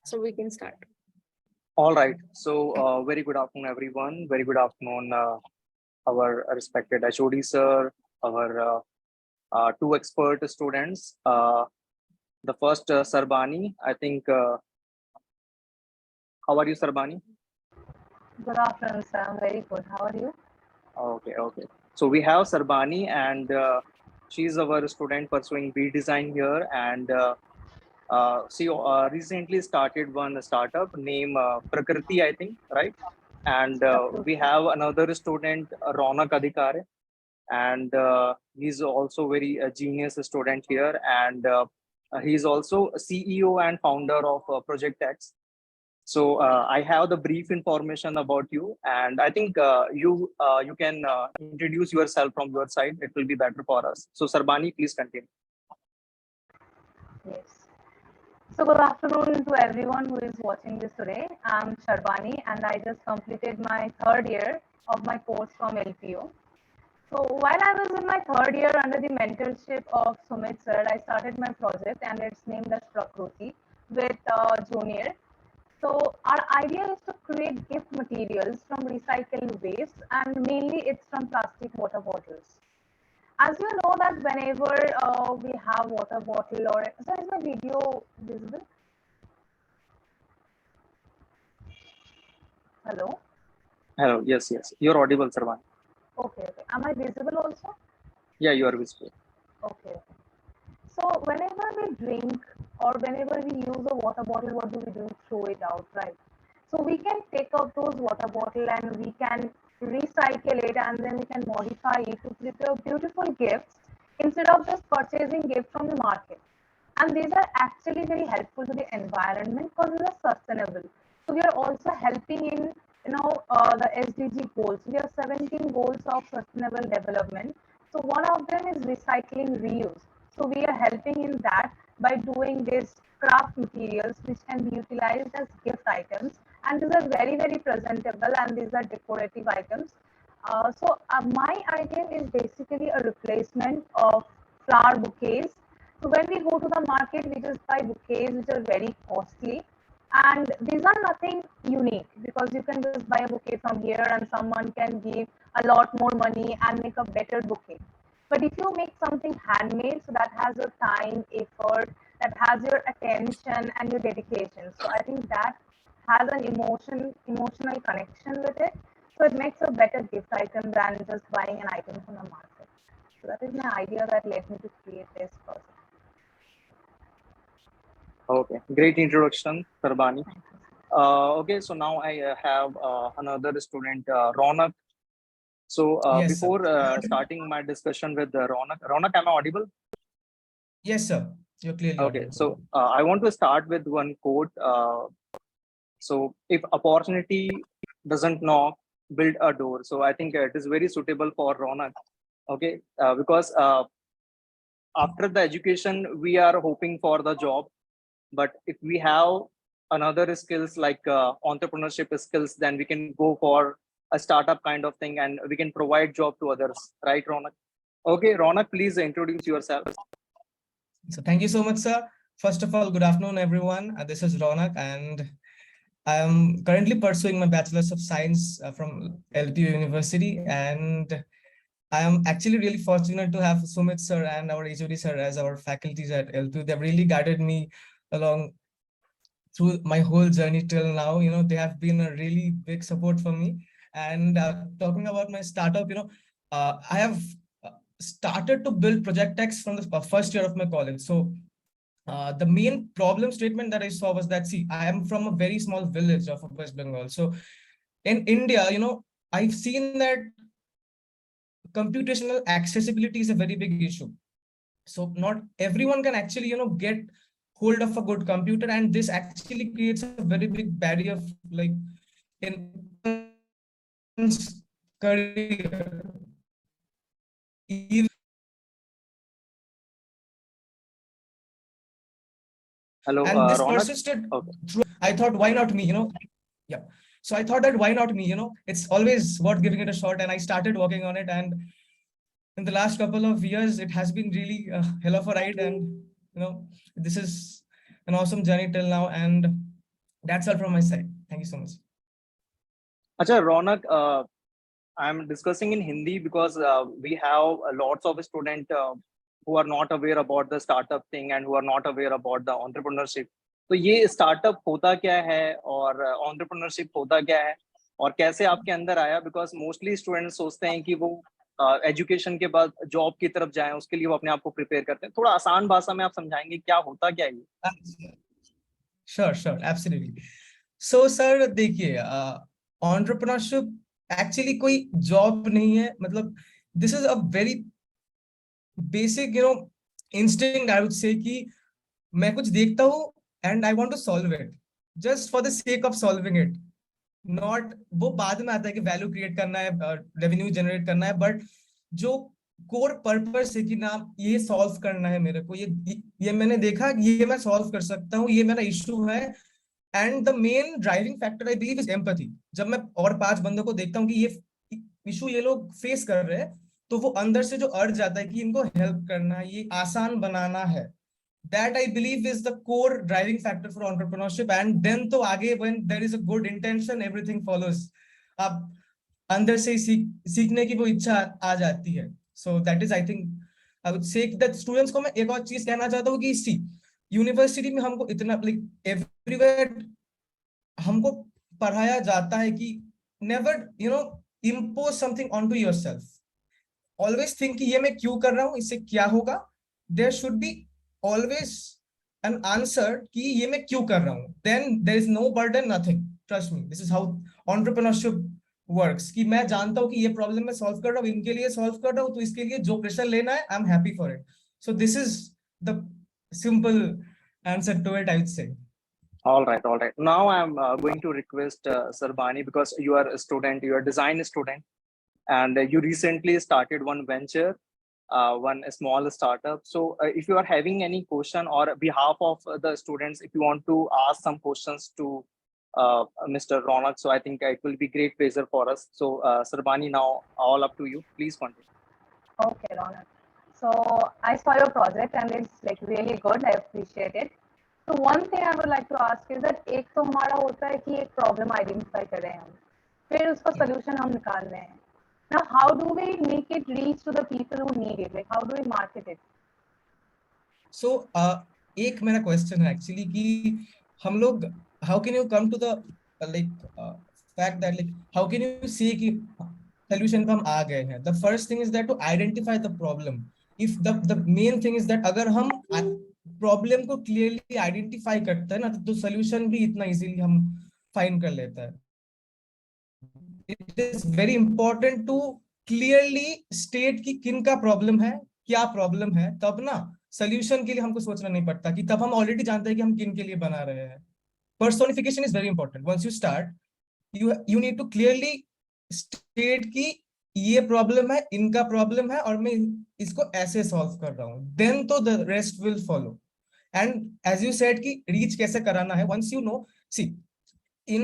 So we can start. All right. So very good afternoon, everyone. Very good afternoon, our respected HOD sir, our two expert students. The first, Sarbani. I think, how are you, Sarbani? Good afternoon, sir. I'm very good. How are you? Okay. So we have Sarbani, and she's our student pursuing B design here, and she recently started one startup named Prakriti, I think, right? And we have another student, Ronak Adhikare, and he's also very genius student here, and he's also a CEO and founder of Project X. So I have the brief information about you, and I think you can introduce yourself from your side. It will be better for us. So Sarbani, please continue. Yes. So good afternoon to everyone who is watching this today. I'm Sharbani and I just completed my third year of my course from LPO. So while I was in my third year under the mentorship of Sumit sir, I started my project and it's named as Prakriti with Junior. So our idea is to create gift materials from recycled waste and mainly it's from plastic water bottles. As you know that whenever we have water bottle or so is my video visible? Hello? Hello. Yes. You're audible, Sarbani. Okay. Am I visible also? Yeah, you are visible. Okay. So whenever we drink or whenever we use a water bottle, what do we do? Throw it out, right? So we can take up those water bottle and we can recycle it and then we can modify it to prepare beautiful gifts instead of just purchasing gifts from the market. And these are actually very helpful to the environment because these are sustainable. So we are also helping in the SDG goals. We have 17 goals of sustainable development. So one of them is recycling reuse. So we are helping in that by doing these craft materials which can be utilized as gift items. And these are very, very presentable and these are decorative items. My item is basically a replacement of flower bouquets. So when we go to the market, we just buy bouquets which are very costly. And these are nothing unique because you can just buy a bouquet from here and someone can give a lot more money and make a better bouquet. But if you make something handmade, so that has your time, effort, that has your attention and your dedication. So I think that has an emotional connection with it. So it makes a better gift item than just buying an item from the market. So that is my idea that led me to create this project. Okay, great introduction, Sarbani. Okay, so now I have another student, Ronak. So Yes, before sir. starting my discussion with Ronak, am I audible? Yes, sir. You're clearly Okay, audible. so I want to start with one quote. So if opportunity doesn't knock, build a door. So I think it is very suitable for Ronak. Okay, because after the education, we are hoping for the job. But if we have another skills like entrepreneurship skills, then we can go for a startup kind of thing and we can provide job to others, right, Ronak? Okay, Ronak, please introduce yourself. So thank you so much, sir. First of all, good afternoon, everyone. This is Ronak, and I am currently pursuing my Bachelor's of Science from LPU University, and I am actually really fortunate to have Sumit sir and our HOD sir as our faculties at LPU. They've really guided me along through my whole journey till now. They have been a really big support for me. And talking about my startup, I have started to build Project X from the first year of my college. So the main problem statement that I saw was that, see, I am from a very small village of West Bengal. So in India, I've seen that computational accessibility is a very big issue. So not everyone can actually, get hold of a good computer, and this actually creates a very big barrier, like in career. Even Hello, and this Ronak. persisted Okay. through. I thought, why not me? Yeah. So I thought that why not me? It's always worth giving it a shot, and I started working on it. And in the last couple of years, it has been really hell of a ride, and this is an awesome journey till now. And That's all from my side. Thank you so much. Acha, Ronak, I'm discussing in Hindi because we have lots of students who are not aware about the startup thing and who are not aware about the entrepreneurship. तो ये startup होता क्या है और entrepreneurship होता क्या है और कैसे आपके अंदर आया? बिकॉज मोस्टली स्टूडेंट्स सोचते हैं कि वो एजुकेशन के बाद जॉब की तरफ जाएं, उसके लिए वो अपने आप को प्रिपेयर करते हैं. थोड़ा आसान भाषा में आप समझाएंगे क्या होता क्या है ये? Sure absolutely. सो सर देखिए, एंटरप्रेन्योरशिप एक्चुअली कोई जॉब नहीं है. मतलब this is a very basic instinct I would say कि मैं कुछ देखता हूँ and I want to solve it just for the sake of solving it. Not वो बाद में आता है कि वैल्यू क्रिएट करना है, रेवेन्यू जनरेट करना है, बट जो कोर पर्पस है कि ना ये सॉल्व करना है मेरे को, ये मैंने देखा ये मैं सॉल्व कर सकता हूँ, ये मेरा इशू है. And the main driving factor I believe is empathy. जब मैं और 5 बंदों को देखता हूँ कि ये इशू ये लोग फेस कर रहे हैं, तो वो अंदर से जो अर्ज आता है कि इनको हेल्प करना है, ये आसान बनाना है, that I believe is the core driving factor for entrepreneurship. And then तो आगे when there is a good intention everything follows. आप अंदर से सीखने की वो इच्छा आ जाती है. So that is I think I would say that students को मैं एक और चीज कहना चाहता हूँ कि सी यूनिवर्सिटी में हमको इतना एवरीवेयर हमको पढ़ाया जाता है कि never impose something onto yourself. Always think कि ये मैं क्यों कर रहा हूँ, इससे क्या होगा. There should be always an answer कि ये मैं क्यों कर रहा हूँ. Then there is no burden, nothing. Trust me, this is how entrepreneurship works. कि मैं जानता हूँ कि ये प्रॉब्लम मैं सॉल्व कर रहा हूँ, इनके लिए सॉल्व कर रहा हूँ, तो इसके लिए जो प्रेशर लेना है, I am happy for it. So this is the simple answer to it, I would say. All right. Now I'm going to request Sarbani, because you are a student, you are a design student, and you recently started one venture, one small startup. So if you are having any question or behalf of the students, if you want to ask some questions to Mr. Ronak, so I think it will be great pleasure for us. So Sarbani, now all up to you. Please continue. Okay, Ronak. So I saw your project and it's like really good. I appreciate it. So one thing I would like to ask is that एक तो हमारा होता है कि एक problem identify कर रहे हैं हम, फिर उसका सोल्यूशन हम निकाल रहे हैं. Now how do we make it reach to the people who need it? Like how do we market it? So एक मेरा क्वेश्चन है एक्चुअली कि हम लोग how can you come to the fact that how can you see कि solution पे हम आ गए हैं. The first thing is that to identify the problem. If the main thing is that अगर हम प्रॉब्लम को क्लियरली आइडेंटिफाई करते हैं ना, तो सोल्यूशन भी इतना इजीली हम फाइंड कर लेता है. It is very important to clearly state कि किन का प्रॉब्लम है, क्या प्रॉब्लम है, तब ना सोल्यूशन के लिए हमको सोचना नहीं पड़ता, कि तब हम ऑलरेडी जानते हैं कि हम किन के लिए बना रहे हैं. Personification is very important. Once you start, you need to clearly state कि ये प्रॉब्लम है, इनका प्रॉब्लम है, और मैं इसको ऐसे सॉल्व कर रहा हूँ. देन तो the rest will follow. And as you said कि रीच कैसे कराना है, once you know, see in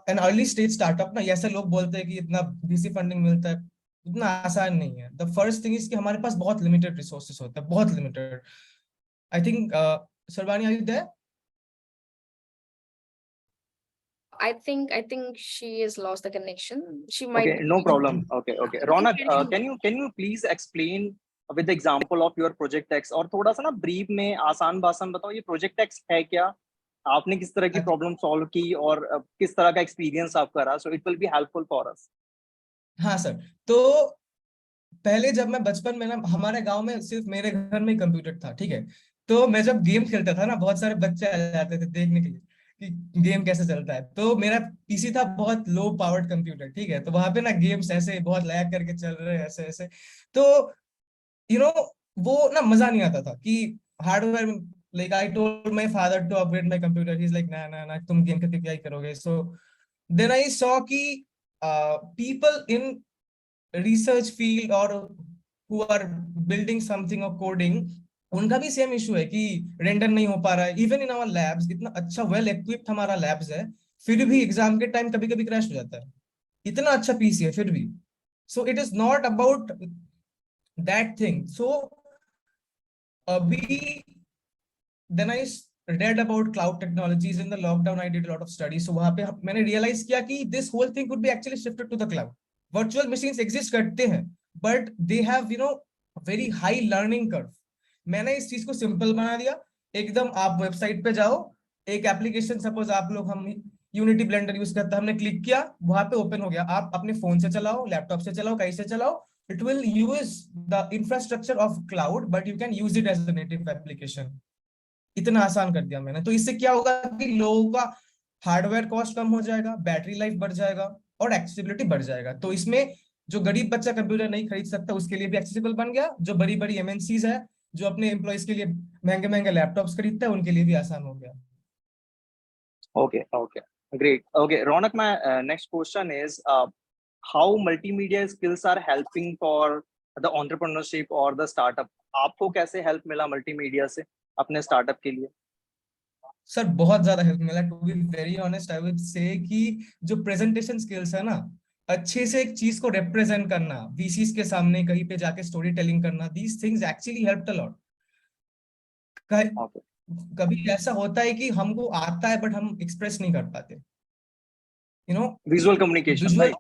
an early stage startup ना, ऐसे लोग बोलते हैं कि इतना VC फंडिंग मिलता है, इतना आसान नहीं है. द फर्स्ट थिंग इज कि हमारे पास बहुत लिमिटेड रिसोर्सेस होते हैं, बहुत limited. I think Sarvani, are you there? I think she has lost the connection. She might. Okay, no problem. Okay. Ronak, can you please explain with the example of your Project X, और थोड़ा सा ना brief में आसान भाषा में बताओ ये Project X है क्या, आपने किस तरह की प्रॉब्लम सॉल्व की और किस तरह का एक्सपीरियंस आपका रहा. So it will be helpful for us. हाँ सर. तो पहले जब मैं बचपन में ना, हमारे गांव में सिर्फ मेरे घर में कंप्यूटर था, ठीक है. तो मैं जब गेम खेलता था ना, बहुत सारे बच्चे आ जाते थे देखने के लिए कि गेम कैसे चलता है. तो मेरा पीसी था बहुत लो पावर्ड कंप्यूटर, ठीक है. तो वहां पे ना गेम्स ऐसे बहुत लैग करके चल रहे हैं, ऐसे ऐसे. तो वो ना मजा नहीं आता था कि hardware. Like I told my father to upgrade my computer. He's like, nah, तुम गेम करके क्या ही करोगे. So then I saw कि people in research field or who are building something or coding, उनका भी सेम इशू है कि render नहीं हो पा रहा है. इवन इन आवर लैब्स, इतना अच्छा वेल इक्विप्ड हमारा लैब्स है, फिर भी एग्जाम के टाइम कभी कभी क्रैश हो जाता है. इतना अच्छा पीसी है फिर भी. So it is not about that thing. So अभी then I read about cloud technologies in the lockdown. I did a lot of studies. So वहां पे मैंने realize किया कि this whole thing could be actually shifted to the cloud. Virtual machines exist करते हैं, but they have very high learning curve. मैंने इस चीज को सिंपल बना दिया. एकदम आप वेबसाइट पे जाओ, एक एप्लीकेशन, सपोज आप लोग, हम यूनिटी ब्लेंडर यूज करते हैं, हमने क्लिक किया, वहां पे ओपन हो गया. आप अपने फोन से चलाओ, लैपटॉप से चलाओ, कहीं से चलाओ, it will use the infrastructure of cloud, but you can use it as a native application. इतना आसान कर दिया मैंने. तो इससे क्या होगा कि लोगों का हार्डवेयर कॉस्ट कम हो जाएगा, बैटरी लाइफ बढ़ जाएगा और एक्सेसिबिलिटी बढ़ जाएगा. तो इसमें जो गरीब बच्चा कंप्यूटर नहीं खरीद सकता उसके लिए भी एक्सेसिबल बन गया. जो बड़ी बड़ी एमएनसीज है जो अपने एम्प्लॉइज के लिए महंगे महंगे लैपटॉप्स खरीदता है, उनके लिए भी आसान हो गया. Okay, great. Okay, Ronak, my next question is how multimedia skills are helping for the entrepreneurship or the startup. आपको कैसे help मिला multimedia से अपने startup के लिए? सर बहुत ज्यादा हेल्प मिला. To be very honest, I would say कि जो प्रेजेंटेशन स्किल्स है ना, अच्छे से एक चीज को रिप्रेजेंट करना, वीसीस के सामने कहीं पे जाके स्टोरी टेलिंग करना, these things actually helped a lot. कभी ऐसा होता है कि हमको आता है बट हम एक्सप्रेस नहीं कर पाते. Visual communication, right?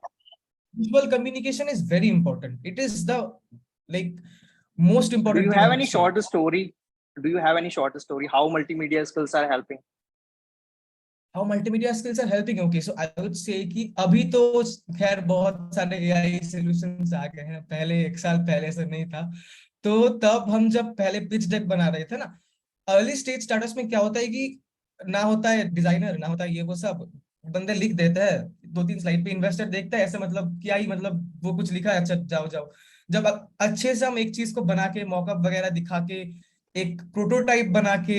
Visual communication is very important. It is the most important. Do you thing have I any would say. short story? Do you have any short story how multimedia skills are helping? How multimedia skills are helping? Okay, so I would say कि अभी तो खैर बहुत सारे AI solutions आ गए हैं. पहले एक साल पहले से नहीं था. तो तब हम जब पहले पिच डेक बना रहे थे ना, अर्ली स्टेज स्टार्टअप्स में क्या होता है कि ना होता है डिजाइनर, ना होता है ये वो सब, बंदे लिख देते हैं 2-3 स्लाइड पे, इन्वेस्टर देखता है ऐसे, मतलब क्या ही, मतलब वो कुछ लिखा है, अच्छा जाओ जाओ. जब अच्छे से हम एक चीज को बना के, मॉकअप वगैरह दिखा के, एक प्रोटोटाइप बना के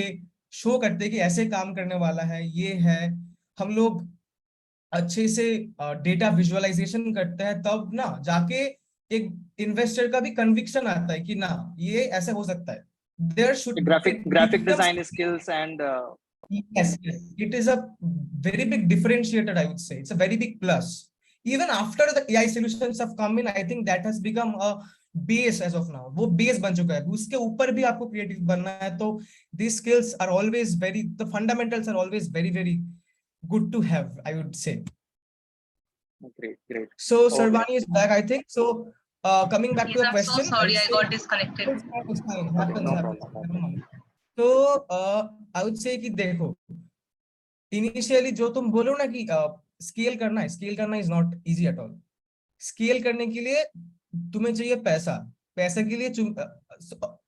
शो करते कि ऐसे काम करने वाला है, ये है, हम लोग अच्छे से डेटा विजुअलाइजेशन करते हैं, तब ना जाके एक इन्वेस्टर का भी कन्विक्शन आता है कि ना ये ऐसे हो सकता है. There should Graphic design skills and yes, it is a very big differentiator. I would say it's a very big plus. Even after the AI solutions have come in, I think that has become a base as of now. वो base बन चुका है. उसके ऊपर भी आपको creative बनना है, तो these skills are always the fundamentals are always very, very good to have, I would say. Great. So Okay. Sarvani is back, I think. So coming back to the question. I'm so sorry, I got disconnected. It's fine. Okay, Happens. no problem. Never mind. तो I would say कि देखो, initially जो तुम बोलो ना कि scale करना is not easy at all. Scale करने के लिए तुम्हें चाहिए पैसा. पैसे के लिए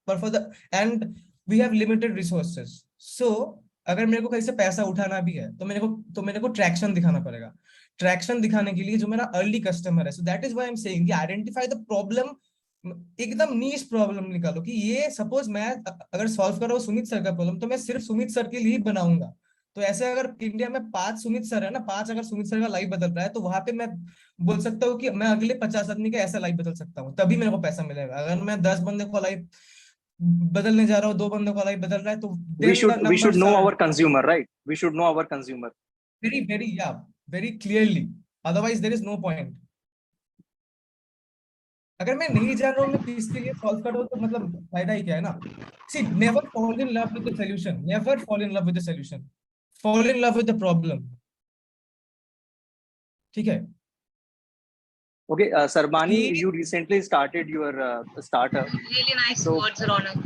for the end we have limited resources. So अगर मेरे को कहीं से पैसा उठाना भी है तो मेरे को ट्रैक्शन दिखाना पड़ेगा. ट्रैक्शन दिखाने के लिए जो मेरा अर्ली कस्टमर है, so that is why I am saying कि आइडेंटिफाई द प्रॉब्लम. एकदम नीश प्रॉब्लम निकालो कि ये सपोज मैं अगर सॉल्व कर रहा हूँ सुमित सर का प्रॉब्लम, तो मैं सिर्फ सुमित सर के लिए बनाऊंगा. तो ऐसे अगर इंडिया में 5 सुमित सर है ना, 5 अगर सुमित सर का लाइफ बदल रहा है, तो वहां पे मैं बोल सकता हूँ कि मैं अगले 50 आदमी का ऐसा लाइफ बदल सकता हूँ, तभी मेरे को पैसा मिलेगा. अगर मैं 10 बंदे को लाइफ बदलने जा रहा हूँ, 2 बंदों का लाइफ बदल रहा है, तो we should know our consumer, right? We should know our consumer very clearly. Otherwise there is no point. अगर मैं नहीं जान रहा हूँ मैं किसके लिए सॉल्व कर रहा हूँ, तो मतलब फायदा ही क्या है ना. See, never fall in love with the solution. Never fall in love with the solution. Fall in love with the problem. ठीक है. Okay, Sarbani, you recently started your startup. Really nice So- words, Ronak.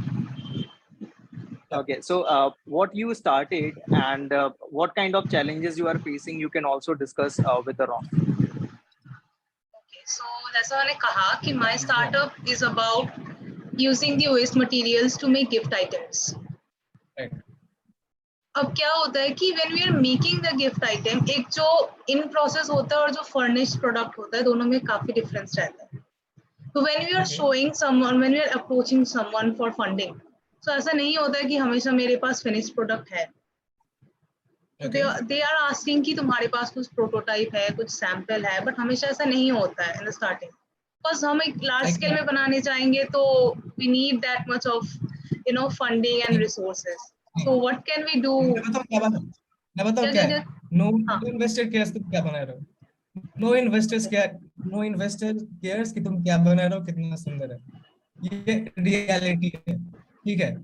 Okay, so what you started and what kind of challenges you are facing, you can also discuss with the Ron. Okay, so जैसा मैंने कहा कि my startup is about using the waste materials to make gift items. Right. अब क्या होता है कि when we are making the gift item, एक जो in process होता है और जो furnished product होता है, दोनों में काफी difference रहता है. So when we are Okay. showing someone, when we are approaching someone for funding, so ऐसा नहीं होता है कि हमेशा मेरे पास finished product है. Okay. They are asking कि तुम्हारे पास कुछ प्रोटोटाइप है, कुछ सैंपल है, बट हमेशा ऐसा नहीं होता है इन द स्टार्टिंग. बिकॉज हम एक लार्ज स्केल में बनाने चाहेंगे तो we need that much of funding and resources. So what can we do? मैं बताऊं क्या है? नो इन्वेस्टर केयर्स तुम क्या बना रहे हो. नो इन्वेस्टर केयर्स कि तुम क्या बना रहे हो, कितना सुंदर है. ये रियलिटी है. ठीक है.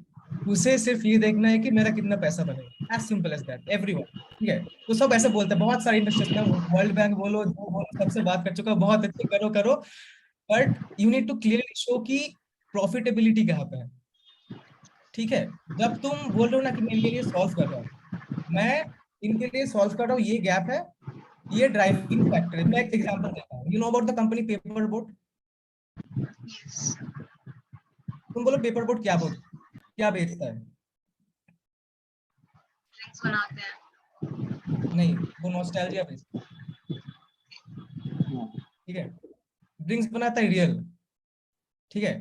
उसे सिर्फ ये देखना है कि मेरा कितना पैसा बनेगा, as simple as that, everyone. ठीक है, तो सब ऐसे बोलते हैं, बहुत सारे इंडस्ट्रीज में, वर्ल्ड बैंक बोलो, जो बोलो, सबसे बात कर चुका, बहुत अच्छे, करो करो, but you need to clearly show कि प्रॉफिटेबिलिटी कहाँ पे है। ठीक है, जब तुम बोल रहे हो ना कि मैं इनके लिए सॉल्व कर रहा हूँ, मैं इनके लिए सॉल्व कर रहा हूँ, ये गैप है, ये ड्राइविंग फैक्टर है। मैं एक एग्जांपल देता हूँ, you know about the company paper boat. Yes. तुम बोलो पेपर बोट क्या बोल, क्या बेचता है? Drinks बनाते हैं। नहीं, वो नॉस्टैल्जिया बेचता है। ठीक है, ड्रिंक्स बनाता है रियल। ठीक है,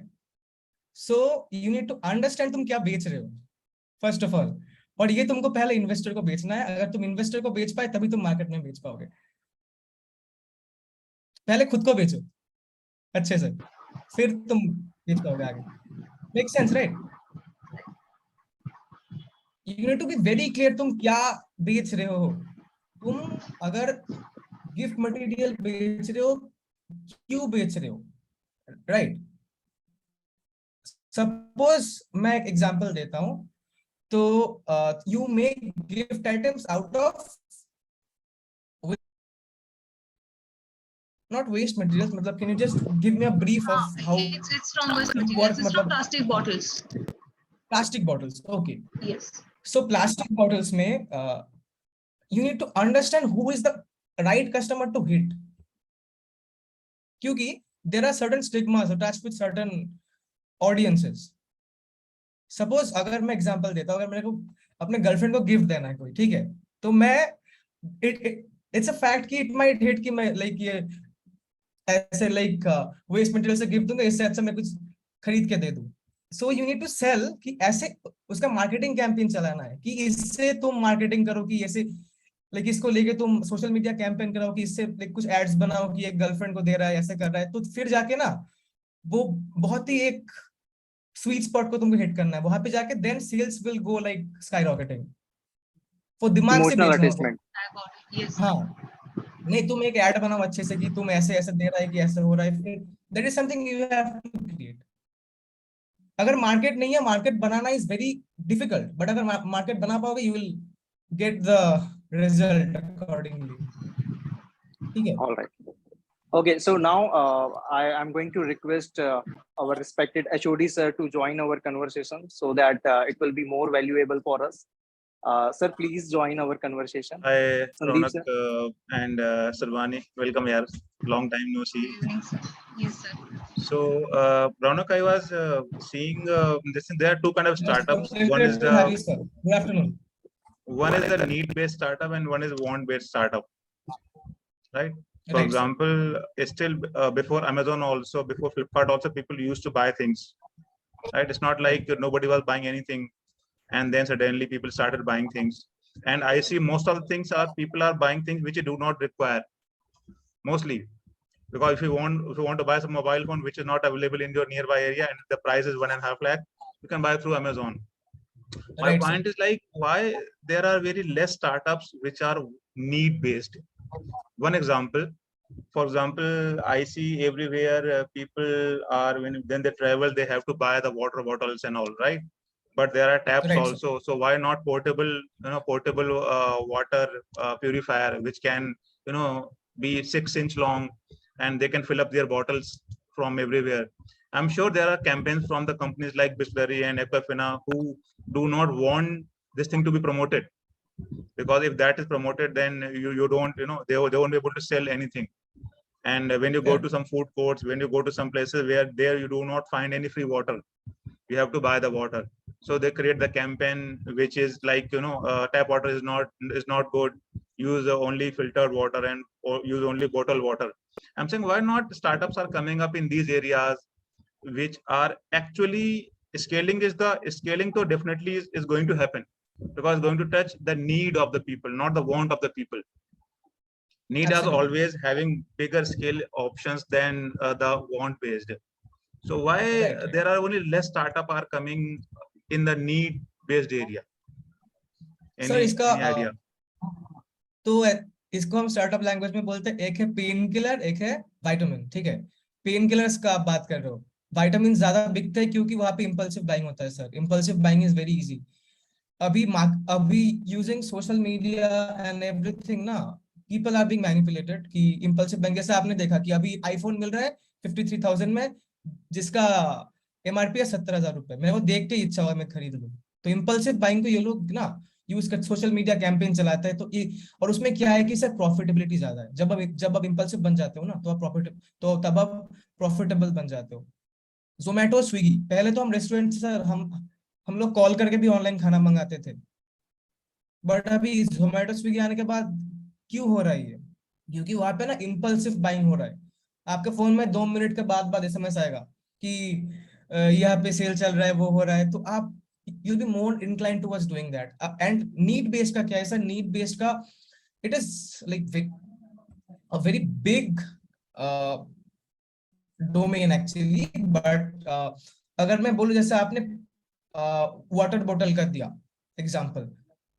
so you need to understand तुम क्या बेच रहे हो फर्स्ट ऑफ ऑल, और ये तुमको पहले इन्वेस्टर को बेचना है। अगर तुम इन्वेस्टर को बेच पाए तभी तुम मार्केट में बेच पाओगे। पहले खुद को बेचो अच्छे से, फिर तुम बेच पाओगे आगे। Make sense right? You need to be very clear तुम क्या बेच रहे हो। तुम अगर गिफ्ट मटेरियल बेच रहे हो, क्यों बेच रहे हो, राइट? सपोज मैं एक एग्जांपल देता हूं, तो you make gift items out of not waste materials, मतलब can you just give me a brief of how It's from waste you materials. work, It's from मतलब plastic bottles. plastic bottles, okay. Yes. So plastic bottles में you need to understand who is the right customer to hit, क्योंकि there are certain stigmas attached with certain audiences. Suppose अगर मैं example देता हूँ, अगर मेरे को अपने गर्लफ्रेंड को गिफ्ट देना है कोई, ठीक है, तो मैं इट्स अ फैक्ट कि इट माइट हिट कि मैं लाइक ये ऐसे लाइक वेस्ट मटेरियल से गिफ्ट दूंगा, इससे अच्छा मैं कुछ खरीद के दे दूं। So you need to sell कि ऐसे उसका मार्केटिंग कैंपेन चलाना है कि इससे तुम मार्केटिंग करो कि ऐसे लाइक इसको लेके तुम सोशल मीडिया कैंपेन कराओ कि इससे लाइक कुछ एड्स बनाओ कि एक गर्लफ्रेंड को दे रहा है, ऐसे कर रहा है, तो फिर जाके ना वो बहुत ही एक स्वीट स्पॉट को तुमको हिट करना है, वहां पे जाके then sales will go like skyrocketing. वो दिमाग से Emotional बेचना होगा। attachment. I got it. Yes. हाँ, नहीं तुम एक ऐड बनाओ अच्छे से कि तुम ऐसे ऐसे दे रहा है कि ऐसे हो रहा है, फिर that is something you have to create. अगर मार्केट नहीं है, मार्केट बनाना इज वेरी डिफिकल्ट, बट अगर मार्केट बना पाओगे you will get the result accordingly. ठीक है, All right. Okay, so now I'm going to request our respected HOD sir to join our conversation so that it will be more valuable for us. Sir, please join our conversation. Hi, Sandeep Ronak sir. and Sarvani. Welcome here. Long time no see. Good evening, sir. Yes, sir. So, Ronak, I was seeing this. There are two kind of startups. One is have you, sir. Good afternoon. the need-based startup and one is want-based startup. Right. For Right, example, still before Amazon also, before Flipkart also, people used to buy things. Right. It's not like nobody was buying anything, and then suddenly people started buying things. And I see most of the things are people are buying things which you do not require. Mostly. Because if you want to buy some mobile phone which is not available in your nearby area and the price is 1.5 lakh, you can buy through Amazon. My Right, point is like why there are very less startups which are need based. One example, for example, I see everywhere people are when they travel they have to buy the water bottles and all, right? But there are taps Right, also. So why not portable water purifier which can be 6-inch long and they can fill up their bottles from everywhere. I'm sure there are campaigns from the companies like Bisleri and Equifina who do not want this thing to be promoted, because if that is promoted, then you don't they won't be able to sell anything. And when you go to some food courts, when you go to some places where there you do not find any free water, you have to buy the water. So they create the campaign which is like tap water is not good, use only filtered water and or use only bottled water. I'm saying why not startups are coming up in these areas which are actually scaling to definitely is going to happen, because it's going to touch the need of the people, not the want of the people. Need is Absolutely. always having bigger scale options than the want based. So why Right. there are only less startup are coming in the need based area? Sir इसका any idea? तो इसको हम startup language में बोलते हैं, एक है pain killer, एक है विटामिन। ठीक है, पेन किलर्स का आप बात कर रहे हो, विटामिन ज्यादा बिकते हैं क्योंकि वहां पे इम्पल्सिव बाइंग होता है sir. Impulsive buying is very easy. अभी using social media and everything ना, पीपल आर बीइंग मैनिपुलेटेड कि इम्पल्सिव बाइंग. जैसे आपने देखा कि अभी आईफोन मिल रहा है 53,000 में, जिसका एमआरपी है 70,000 रुपए. मेरे को देख के इच्छा हुआ मैं खरीद लूं. तो इम्पल्सिव बाइंग को ये लोग ना यूज कर सोशल मीडिया कैंपेन चलाते हैं. तो ये, और उसमें क्या है कि सर प्रॉफिटेबिलिटी ज्यादा है. जब आप इम्पल्सिव बन जाते हो ना, तो तब आप प्रॉफिटेबल बन जाते हो. जोमेटो, स्विगी, पहले तो हम रेस्टोरेंट सर, हम लोग कॉल करके भी ऑनलाइन खाना मंगाते थे. बट अभी जोमेटो स्विगी आने के बाद क्यों हो रहा है ये? क्योंकि वहां पे ना इम्पल्सिव बाइंग हो रहा है. आपके फोन में 2 मिनट के बाद एसएमएस आएगा कि यहाँ पे सेल चल रहा है, वो हो रहा है. तो आप you'll be more inclined towards doing that. And need based का क्या है सर? Need based का it is like a very big domain actually. But अगर मैं बोलूं, जैसे आपने वाटर बोतल का दिया एग्जांपल,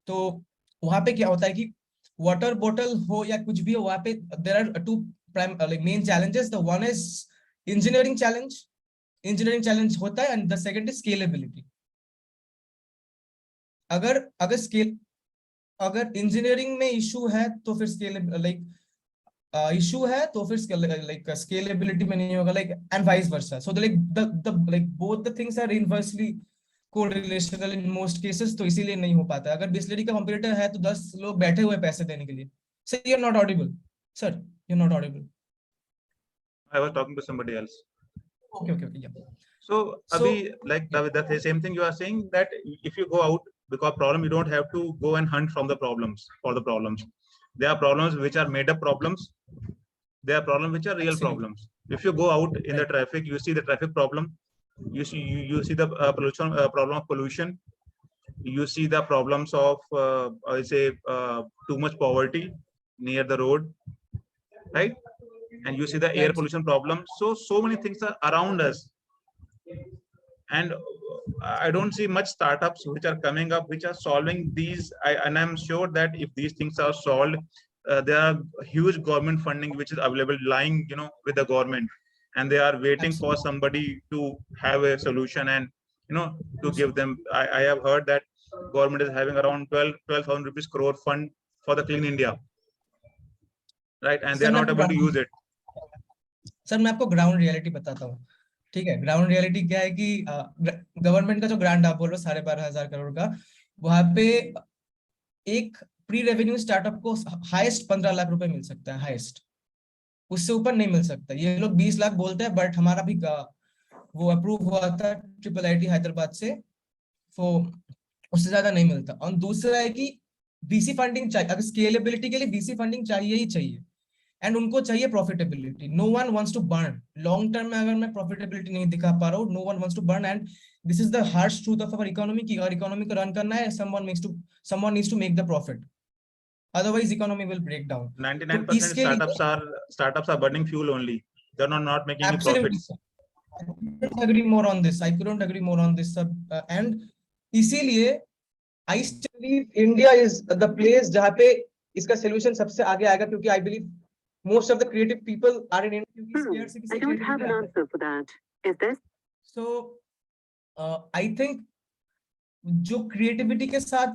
तो वहां पे क्या होता है कि वाटर बोतल हो या कुछ भी हो, वहां पे there are two prime like main challenges. The one is engineering challenge होता है, and the second is scalability. अगर इंजीनियरिंग में इशू है तो फिर स्केलेबिलिटी में नहीं होगा, like and vice versa. So both the things are inversely correlational in most cases. तो इसीलिए नहीं हो पाता. अगर बिस्लरी का कंपटीटर है तो 10 लोग बैठे हुए पैसे देने के लिए. Sir you are not audible. Sir you are not audible. I was talking to somebody else. Okay, yeah. So, Abhi, like the same thing you are saying, that if you go out because problem, you don't have to go and hunt from the problems for the problems. There are problems which are made up problems. There are problems which are real problems. If you go out in the traffic, you see the traffic problem. You see the pollution problem of pollution. You see the problems of I say too much poverty near the road, right? And you see the air pollution problem. So many things are around us, and I don't see much startups which are coming up which are solving these. And I'm sure that if these things are solved, there are huge government funding which is available, lying with the government, and they are waiting for somebody to have a solution and to give them. I have heard that government is having around 12,000 rupees crore fund for the Clean India, right? And they are not able to use it. Sir मैं आपको ground reality बताता हूँ. ठीक है, ground reality क्या है कि government का जो ग्रांट आप बोल रहे हो 12,500 करोड़ का, वहां पे एक प्री रेवेन्यू स्टार्टअप को हाईएस्ट 15 लाख रुपए मिल सकता है, हाईएस्ट. उससे ऊपर नहीं मिल सकता. ये लोग 20 लाख बोलते हैं, बट हमारा भी वो अप्रूव हुआ था IIIT हैदराबाद से, तो उससे ज्यादा नहीं मिलता. और दूसरा है कि VC फंडिंग चाहिए. अगर स्केलेबिलिटी के लिए VC फंडिंग चाहिए ही चाहिए, एंड उनको चाहिए profitability. No one wants to burn. Long term में अगर मैं प्रॉफिटेबिलिटी नहीं दिखा पा रहा हूँ, no one wants to burn. And this is the harsh truth of our economy की अगर इकोनॉमी को रन करना है, someone needs to make the profit, otherwise economy will break down. 99% startups are burning fuel only. They're not making any profits. I couldn't agree more on this sir. And इसीलिए I still believe India is the place जहाँ पे इसका solution सबसे आगे आएगा, क्योंकि I believe most of the creative people are in India. I don't have an answer for that. Is this? So, I think जो creativity के साथ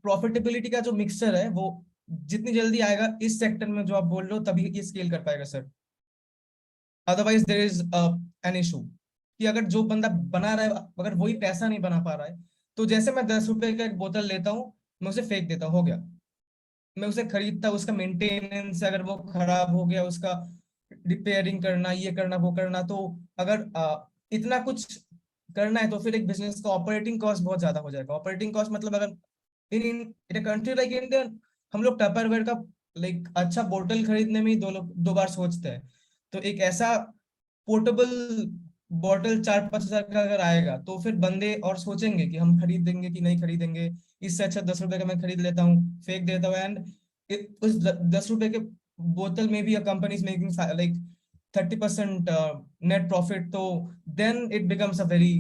profitability का जो mixture है, वो जितनी जल्दी आएगा इस सेक्टर में जो आप बोल रहे हो, तभी ये स्केल कर पाएगा sir. Otherwise there is an issue कि अगर जो बंदा बना रहा है, अगर वही पैसा नहीं बना पा रहा है, तो जैसे मैं 10 रुपए का एक बोतल लेता हूँ, मैं उसे फेंक देता, हो गया. मैं उसे खरीदता, उसका मेंटेनेंस, अगर वो खराब हो गया, उसका रिपेयरिंग करना, ये करना, वो करना. तो अगर इतना कुछ करना है तो फिर एक बिजनेस का ऑपरेटिंग कॉस्ट बहुत ज्यादा हो जाएगा. ऑपरेटिंग कॉस्ट मतलब अगर इन अ कंट्री लाइक इंडिया, हम लोग टपरवेयर का लाइक अच्छा बोतल खरीदने में ही दो बार सोचते हैं. तो एक ऐसा पोर्टेबल बॉटल 4-5 हजार का अगर आएगा, तो फिर बंदे और सोचेंगे कि हम खरीदेंगे कि नहीं खरीदेंगे. इससे अच्छा 10 रुपए का मैं खरीद लेता हूँ, फेंक देता हूँ. एंड उस 10 रुपए के बोतल में भी company is making like 30% net profit. तो then it becomes a very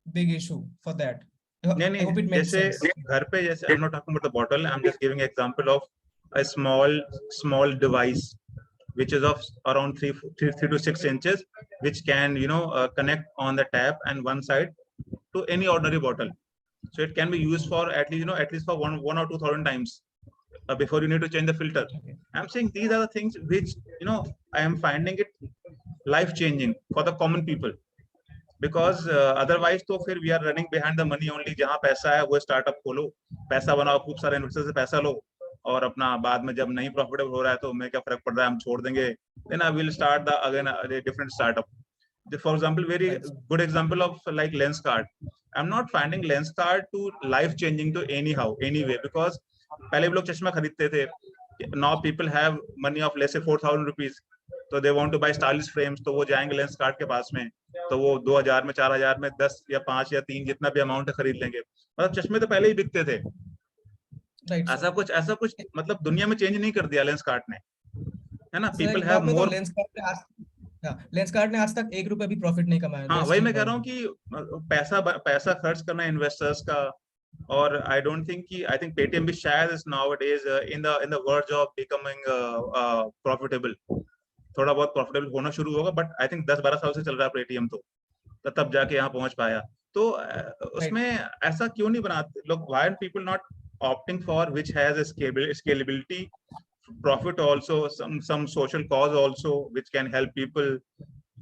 big issue for that. नहीं, जैसे घर पे, जैसे I'm not talking about the bottle, I'm just giving an example of a small device which is of around 3 to 6 inches, which can connect on the tap and one side to any ordinary bottle. So it can be used for at least for one or 2,000 times before you need to change the filter. I'm saying these are the things which I am finding it life changing for the common people, because otherwise तो फिर we are running behind the money only. जहाँ पैसा है वो startup खोलो, पैसा बनाओ, खूब सारे इन्वेस्टर से पैसा लो, और अपना बाद में जब नहीं प्रॉफिटेबल हो रहा है तो हमें क्या फर्क पड़ रहा है, हम छोड़ देंगे, then I will start again a different startup. For example, very good example of like Lenskart. I'm not finding Lenskart to life changing to anyway, because पहले भी लोग चश्मा खरीदते थे. Now people have money of let's say 4,000 rupees, तो they want to buy stylish frames, तो वो जाएंगे Lenskart के पास में, तो वो 2,000 में, 4,000 में 10 या 5 या 3 जितना भी अमाउंट खरीद लेंगे. मतलब चश्मे तो पहले ही बिकते थे. ऐसा कुछ मतलब दुनिया में चेंज नहीं कर दिया Lenskart ने, है ना. People have more. Lenskart ने आज तक 1 रुपया भी प्रॉफिट नहीं कमाया. हाँ, वही मैं कह रहा हूँ कि पैसा खर्च करना इन्वेस्टर्स का. और I don't think कि I think Paytm भी शायद is nowadays in the verge of becoming profitable. थोड़ा बहुत प्रॉफिटेबल होना शुरू होगा, बट आई थिंक 10-12 साल से चल रहा है पेटीएम, तो तब जाके यहाँ पहुंच पाया. तो उसमें ऐसा क्यों नहीं बनाते लोग? why are people not opting for which has a scalability, profit also, some social cause also which can help people.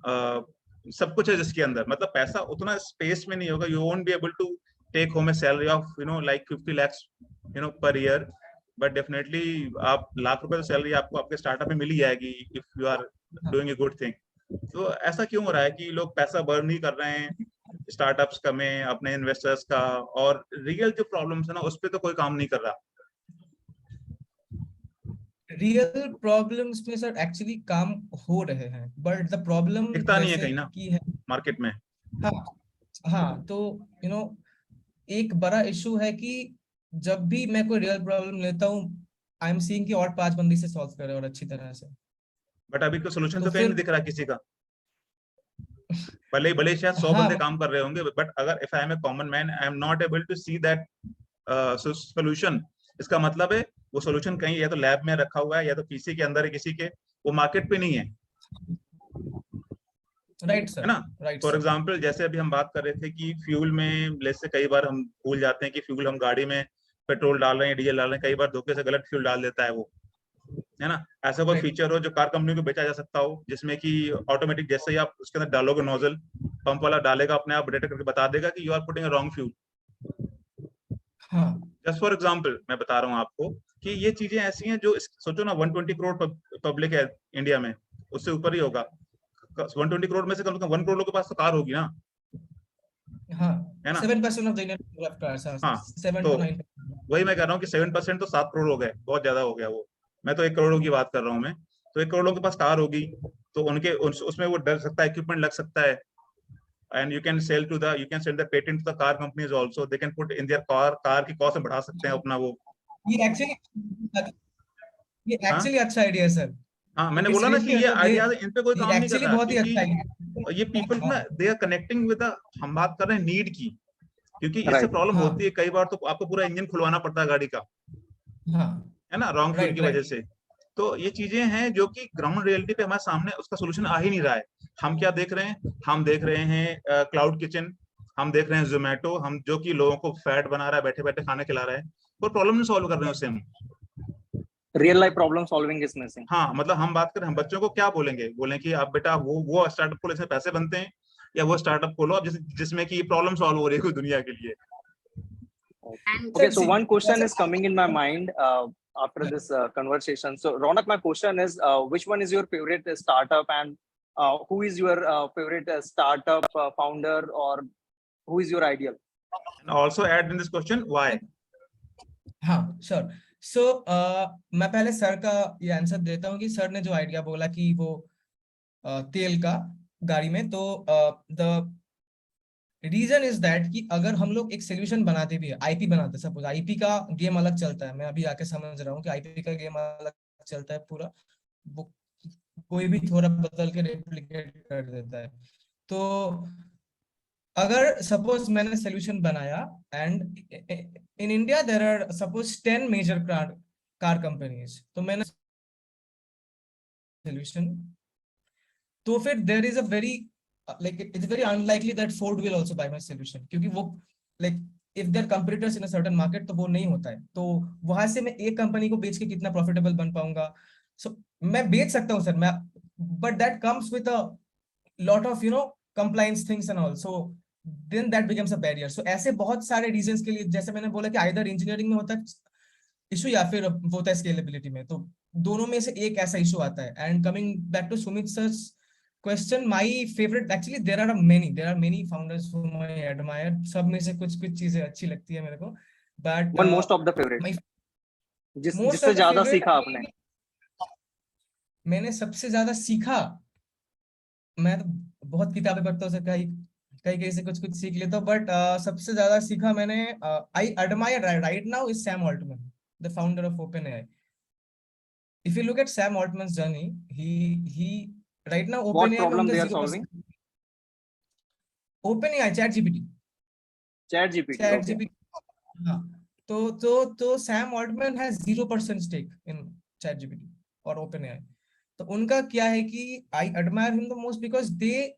सब कुछ है जिसके अंदर, मतलब पैसा उतना स्पेस में नहीं होगा. You won't be able to take home a salary of like 50 lakhs per year, but definitely आप लाख रुपए सैलरी आपको आपके स्टार्टअप में मिल ही जाएगी if you are doing a good thing. तो ऐसा क्यों हो रहा है कि लोग पैसा बर्न नहीं कर रहे हैं स्टार्टअप्स का में, अपने इन्वेस्टर्स का, और रियल जो प्रॉब्लम्स है ना उस पे तो कोई काम नहीं कर रहा. रियल प्रॉब्लम्स में सर एक्चुअली काम हो रहे हैं, बट द प्रॉब्लम दिखता नहीं है कहीं ना मार्केट में. हाँ, तो एक बड़ा इशू है कि जब भी मैं कोई रियल प्रॉब्लम लेता हूँ, आई एम सीइंग कि और 5 बंदी से सॉल्व करे और अच्छी तरह से, बट अभी कोई सोल्यूशन तो कहीं नहीं दिख रहा किसी का. भले शायद 100 बंदे काम कर रहे होंगे, बट अगर if I am a common man, I am not able to see that solution. इसका मतलब है वो सोल्यूशन कहीं या तो लैब में रखा हुआ है या तो पीसी के अंदर है किसी के, वो मार्केट पे नहीं है. राइट सर, है ना. फॉर एग्जांपल जैसे अभी हम बात कर रहे थे कि फ्यूल में जैसे कई बार हम भूल जाते हैं कि फ्यूल हम गाड़ी में पेट्रोल डाल रहे हैं, डीजल डाल रहे हैं, कई बार धोखे से गलत फ्यूल डाल देता है वो, है ना. ऐसा कोई फीचर हो जो कार कंपनी को बेचा जा सकता हो, जिसमें कि ऑटोमेटिक जैसे ही आप उसके अंदर डालोगे नोजल, पंप वाला डालेगा, अपने आप डिटेक्ट करके बता देगा कि you are putting a wrong fuel. Just for example मैं बता रहा हूँ आपको कि ये चीजें ऐसी हैं जो सोचो ना 120 करोड़ पब्लिक है इंडिया में, उससे ऊपर ही होगा. 120 करोड़ में से कम 1 करोड़ के पास तो कार होगी ना. हाँ, है ना. 7% of the Indian people have cars. हाँ, 7 to 9. वही मैं कह रहा हूँ कि 7% तो 7 करोड़ हो गए, बहुत ज्यादा हो गया वो. मैं तो 1 करोड़ की बात कर रहा हूँ. मैं तो 1 करोड़ के पास कार होगी, तो उनके उसमें वो डर सकता है, इक्विपमेंट लग सकता है, and you can sell the patent to the car companies also. They can put in their car की कॉस्ट बढ़ा सकते हैं अपना वो. ये एक्चुअली अच्छा आइडिया है सर. हाँ, मैंने बोला ना कि ये आइडिया इन पे कोई काम नहीं कर रहा, बहुत ही अच्छा है. ये पीपल ना दे आर कनेक्टिंग विद, हम बात कर रहे हैं नीड की, क्योंकि इससे प्रॉब्लम होती है कई बार, तो आपको पूरा इंजन खुलवाना पड़ता है गाड़ी का, है ना, रॉन्ग फ्यूल की वजह से. तो ये चीजें हैं जो कि ग्राउंड रियलिटी पे हमारे सामने उसका सोल्यूशन आ ही नहीं रहा है. हम क्या देख रहे हैं? हम देख रहे हैं क्लाउड किचन, हम देख रहे हैं जोमेटो, हम जो कि लोगों को फैट बना रहा है, बैठे बैठे खाना खिला रहा है, और प्रॉब्लम नहीं सॉल्व कर रहे हैं उससे. हम real life problem solving is missing. हाँ, मतलब हम बात करें, हम बच्चों को क्या बोलेंगे? बोलें कि आप बेटा वो स्टार्टअप खोलो इसमें पैसे बनते हैं, या वो स्टार्टअप खोलो अब जिसमें कि प्रॉब्लम सॉल्व हो रही है कोई दुनिया के लिए. Okay, so one question is coming in my mind after this conversation. So Ronak, my question is, which one is your favorite startup, and who is your favorite startup founder, or who is your ideal? And also add in this question, why? हाँ, sure. So मैं पहले sir का ये answer देता हूँ कि sir ने जो आइडिया बोला कि वो तेल का गाड़ी में, तो द रीजन इज दैट कि अगर हम लोग एक सोल्यूशन बनाते भी है, आईपी बनाते, सपोज आईपी का गेम अलग चलता है, मैं अभी आके समझ रहा हूँ कि आईपी का गेम अलग चलता है पूरा, वो कोई भी थोड़ा बदल के रेप्लिकेट कर देता है. तो अगर सपोज मैंने सोल्यूशन बनाया, and in India there are suppose 10 major car companies, तो मैंने solution, तो फिर there is a very like it's very unlikely that Ford will also buy my solution, क्योंकि वो like if they're competitors in a certain market तो वो नहीं होता है, तो वहां से मैं एक कंपनी को बेच के कितना प्रॉफिटेबल बन पाऊंगा. So मैं बेच सकता हूँ सर, मैं, but that comes with a lot of compliance things and all, so then that becomes a barrier. So ऐसे बहुत सारे reasons के लिए, जैसे मैंने बोला कि either engineering में होता है इशू या फिर वो होता है स्केलेबिलिटी में, तो दोनों में से एक ऐसा इशू आता है. And coming back to Sumit sir's question, my favorite, actually there are many founders whom I admire, सब में से कुछ चीजें अच्छी लगती है मेरे को, but one most of the favorite, my जिससे ज्यादा सीखा आपने. मैंने सबसे ज्यादा सीखा, मैं तो बहुत किताबें पढ़ता हूँ, कहीं से कुछ सीख लेता हूँ, बट सबसे ज्यादा सीखा मैंने, I admire right now is Sam Altman, the founder of OpenAI. If you look at Sam Altman's journey, he right now What OpenAI problem they are 0%. solving? OpenAI, ChatGPT. Okay. हाँ, तो Sam Altman has 0% stake in ChatGPT or OpenAI. तो उनका क्या है कि I admire him the most because they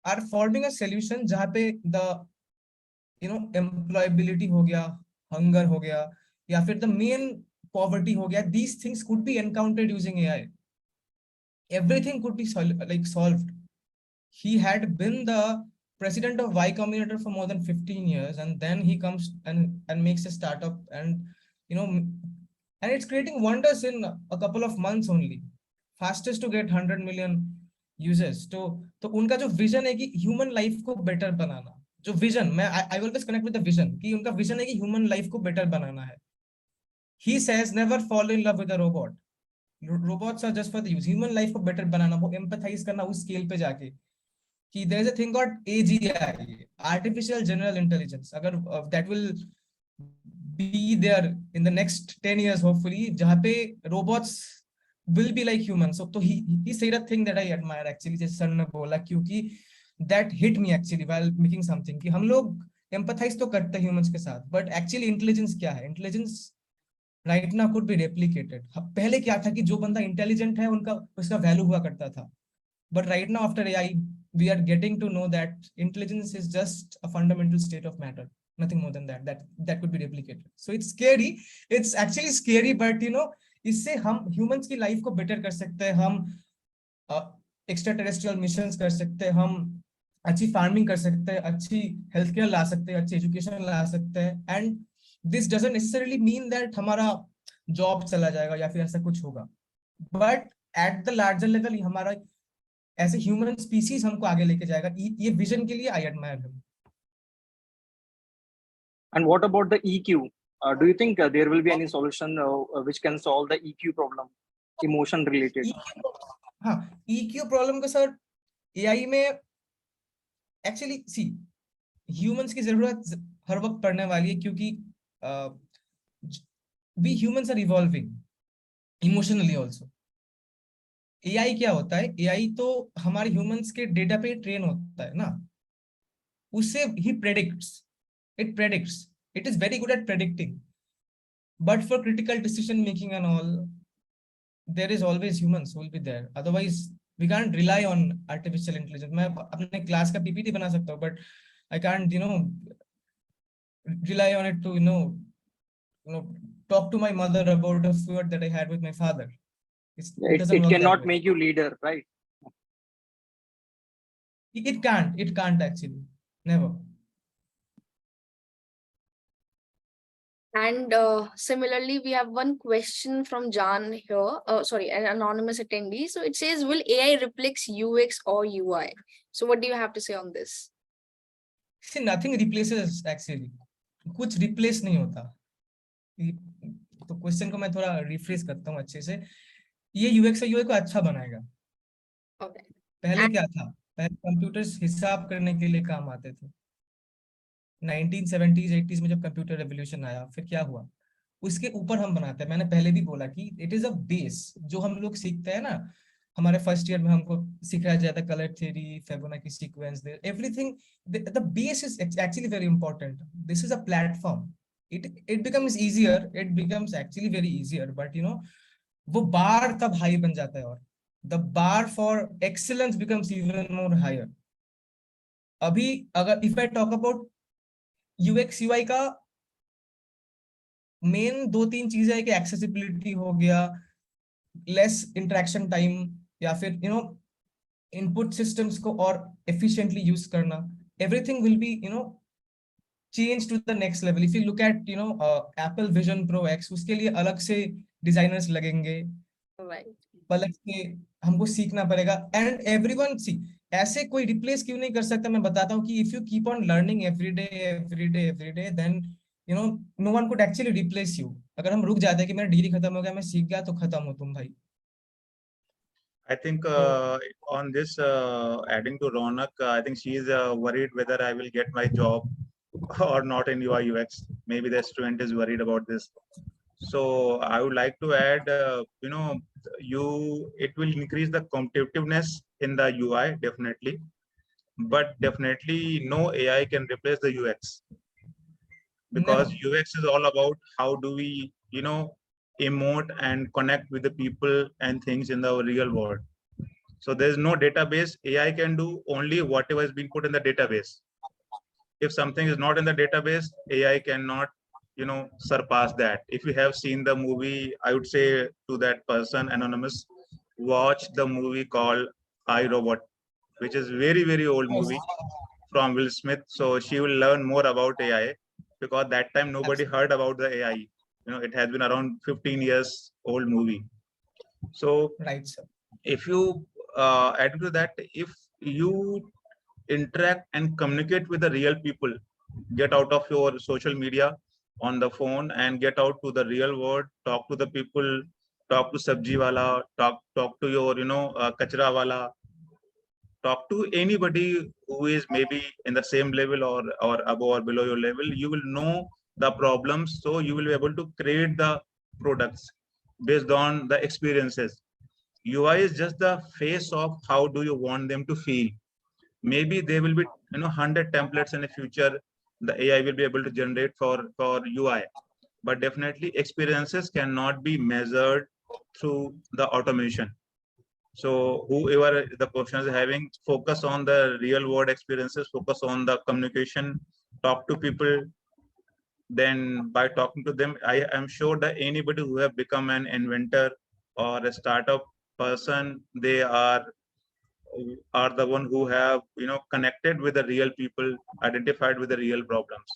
are forming a solution जहाँ पे the employability हो गया, hunger हो गया, या फिर the main poverty हो गया, these things could be encountered using AI. Everything could be solved. He had been the president of Y Combinator for more than 15 years, and then he comes and makes a startup, and and it's creating wonders in a couple of months only. Fastest to get 100 million users. तो उनका जो vision है कि human life को better बनाना, जो vision, मैं I always connect with the vision, कि उनका विजन है कि ह्यूमन लाइफ को बेटर बनाना है. He says never fall in love with a robot. Robots are just for the use. Human life को better बनाना, वो empathize करना उस scale पे जाके, कि there is a thing called AGI, artificial general intelligence. अगर that will be there in the next 10 years hopefully, जहाँ पे robots will be like humans. So तो he said a thing that I admire actually, जैसे sir ने बोला, क्योंकि that hit me actually while making something, कि हम लोग empathize तो करते हैं humans के साथ, but actually intelligence क्या है? Intelligence right now could be replicated. पहले क्या था कि जो बंदा इंटेलिजेंट है उनका उसका वैल्यू हुआ करता था, but right now after AI we are getting to know that intelligence is just a fundamental state of matter, nothing more than that could be replicated. So it's scary, it's actually scary, but इससे हम humans की life को better कर सकते हैं, हम extra terrestrial missions कर सकते हैं, हम अच्छी फार्मिंग कर सकते हैं, अच्छी हेल्थ केयर ला सकते हैं, अच्छी एजुकेशन ला सकते हैं, and this doesn't necessarily mean that हमारा जॉब चला जाएगा या फिर ऐसा कुछ होगा, but at the larger level हमारा एज ए ह्यूमन स्पीसीज हमको आगे लेके जाएगा. ये विजन के लिए I admire him. And what about the EQ? Do you think there will be any solution which can solve the EQ problem, emotion related? हाँ, EQ problem को sir AI में एक्चुअली सी ह्यूमंस की जरूरत हर वक्त पड़ने वाली है, क्योंकि we humans are evolving emotionally also. AI क्या होता है? AI तो हमारे ह्यूमंस के डेटा पे ट्रेन होता है ना, उससे ही predicts, it is very good at predicting, but for critical decision making and all there is always humans who will be there, otherwise we can't rely on artificial intelligence. मैं अपने class का PPT बना सकता हूँ, but I can't rely on it to talk to my mother about a feud that I had with my father. It cannot make you leader, right? It can't actually, never. And similarly, we have one question from John here. Sorry, an anonymous attendee. So it says, will AI replace UX or UI? So what do you have to say on this? See, nothing replaces actually. कुछ replace नहीं होता. तो question को मैं थोड़ा refresh करता हूँ अच्छे से. ये UX और UI को अच्छा बनाएगा. Okay. पहले क्या था? पहले कंप्यूटर्स हिसाब करने के लिए काम आते थे. 1970s 80s में जब कंप्यूटर रेवोल्यूशन आया, फिर क्या हुआ? उसके ऊपर हम बनाते हैं. मैंने पहले भी बोला कि इट इज अ बेस. जो हम लोग सीखते हैं ना, हमारे फर्स्ट ईयर में हमको सिखाया जाता है colour theory, Fibonacci sequence, everything. The base is actually very important. This is a platform. It becomes easier. It becomes actually very easier, but वो बार तब हाई बन जाता है और the bar for excellence becomes even more higher. अभी अगर if I talk about UX UI का main 2-3 चीजें है कि एक्सेसिबिलिटी हो गया, लेस इंटरेक्शन टाइम, या फिर इनपुट सिस्टम्स को और एफिशिएंटली यूज करना. Everything will be change to the next level. If you look at Apple Vision Pro X, उसके लिए अलग से डिजाइनर्स लगेंगे, अलग से हमको सीखना पड़ेगा. एंड एवरीवन सी, ऐसे कोई रिप्लेस क्यों नहीं कर सकता. मैं बताता हूँ कि if you keep on learning every day then no one could actually replace you. अगर हम रुक जाते हैं कि मेरा डिग्री खत्म हो गया, मैं सीख गया, तो खत्म हो तुम भाई. I think on this, adding to Ronak, I think she is worried whether I will get my job or not in UI UX. Maybe the student is worried about this. So I would like to add, it will increase the competitiveness in the UI definitely, but definitely no AI can replace the UX, because Never. UX is all about how do we, emote and connect with the people and things in the real world. So there's no database. AI can do only whatever is being put in the database. If something is not in the database, AI cannot, surpass that. If you have seen the movie, I would say to that person, anonymous, watch the movie called I, Robot, which is very, very old movie from Will Smith. So she will learn more about AI, because that time nobody heard about the AI. It has been around 15 years old movie. So Right, sir. if you add to that, if you interact and communicate with the real people, get out of your social media on the phone and get out to the real world, talk to the people, talk to sabji wala, talk to your kachra wala, talk to anybody who is maybe in the same level or above or below your level. You will know the problems, so you will be able to create the products based on the experiences. UI is just the face of how do you want them to feel. Maybe there will be 100 templates in the future the AI will be able to generate for UI, but definitely experiences cannot be measured through the automation. So whoever the person is having, focus on the real world experiences, focus on the communication, talk to people. Then by talking to them, I am sure that anybody who have become an inventor or a startup person, they are the one who have connected with the real people, identified with the real problems.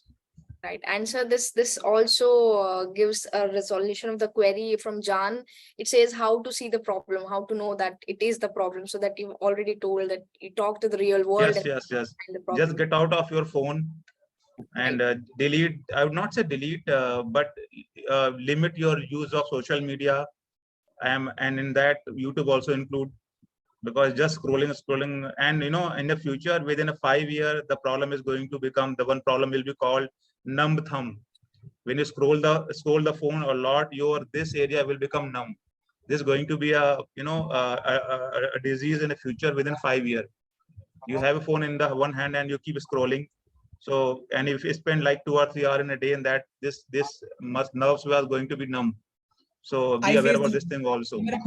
Right. And so this also gives a resolution of the query from John. It says how to see the problem, how to know that it is the problem, so that you've already told that you talk to the real world. Yes. Find the problem. Just get out of your phone and delete. I would not say delete, but limit your use of social media. And in that, YouTube also include, because just scrolling, and in the future, within a 5 year, the problem is going to become, the one problem will be called numb thumb. When you scroll the phone a lot, this area will become numb. This is going to be a disease in the future within 5 years. You have a phone in the one hand and you keep scrolling. So, and if you spend like 2 or 3 hours in a day, and that this nerves are going to be numb. So be aware about this thing also. मेरा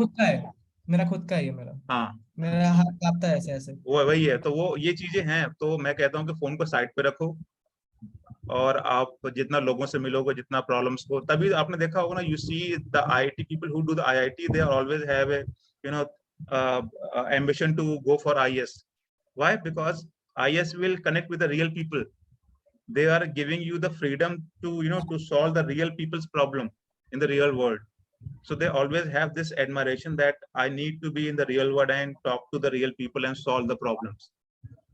खुद का है ये मेरा. हाँ, मेरा हाथ कांपता है ऐसे. वो वही है. तो वो ये चीजें हैं. तो मैं कहता हूँ कि फोन को साइड पे रखो, और आप जितना लोगों से मिलोगे, जितना प्रॉब्लम्स को, तभी आपने देखा होगा ना, you see the IIT people who do the IIT, they always have a ambition to go for IS. Why? Because IS will connect with the real people. They are giving you the freedom to to solve the real people's problem in the real world. So they always have this admiration that I need to be in the real world and talk to the real people and solve the problems.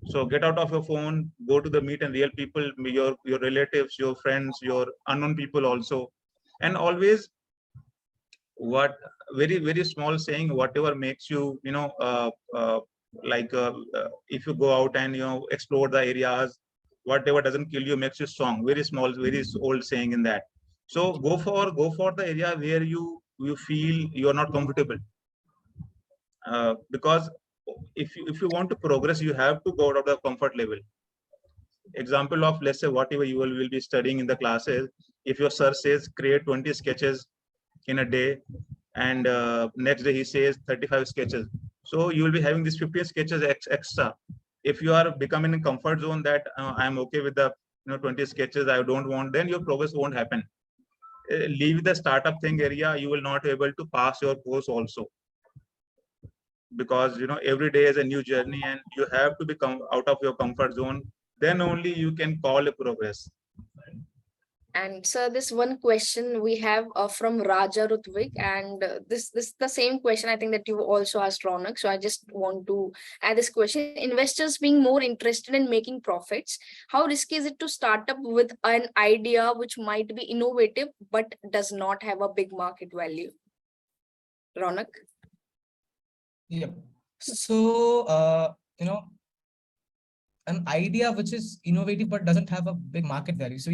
So get out of your phone, go to the meet and real people, your relatives, your friends, your unknown people also. And always, what very, very small saying, whatever makes you, if you go out and, explore the areas, whatever doesn't kill you makes you strong. Very small, very old saying in that. So go for the area where you feel you're not comfortable. Because if you want to progress, you have to go out of the comfort level. Example of, let's say, whatever you will be studying in the classes, if your sir says create 20 sketches in a day, and next day he says 35 sketches. So you will be having these 15 sketches extra. If you are becoming in comfort zone that I'm okay with the 20 sketches, I don't want, then your progress won't happen. Leave the startup thing area, you will not be able to pass your course also, because every day is a new journey and you have to become out of your comfort zone, then only you can call a progress. And so this one question we have from Raja Rutvik, and this the same question I think that you also asked Ronak. So I just want to add this question: investors being more interested in making profits, how risky is it to start up with an idea which might be innovative but does not have a big market value? Ronak? Yep. So, an idea which is innovative but doesn't have a big market value. So,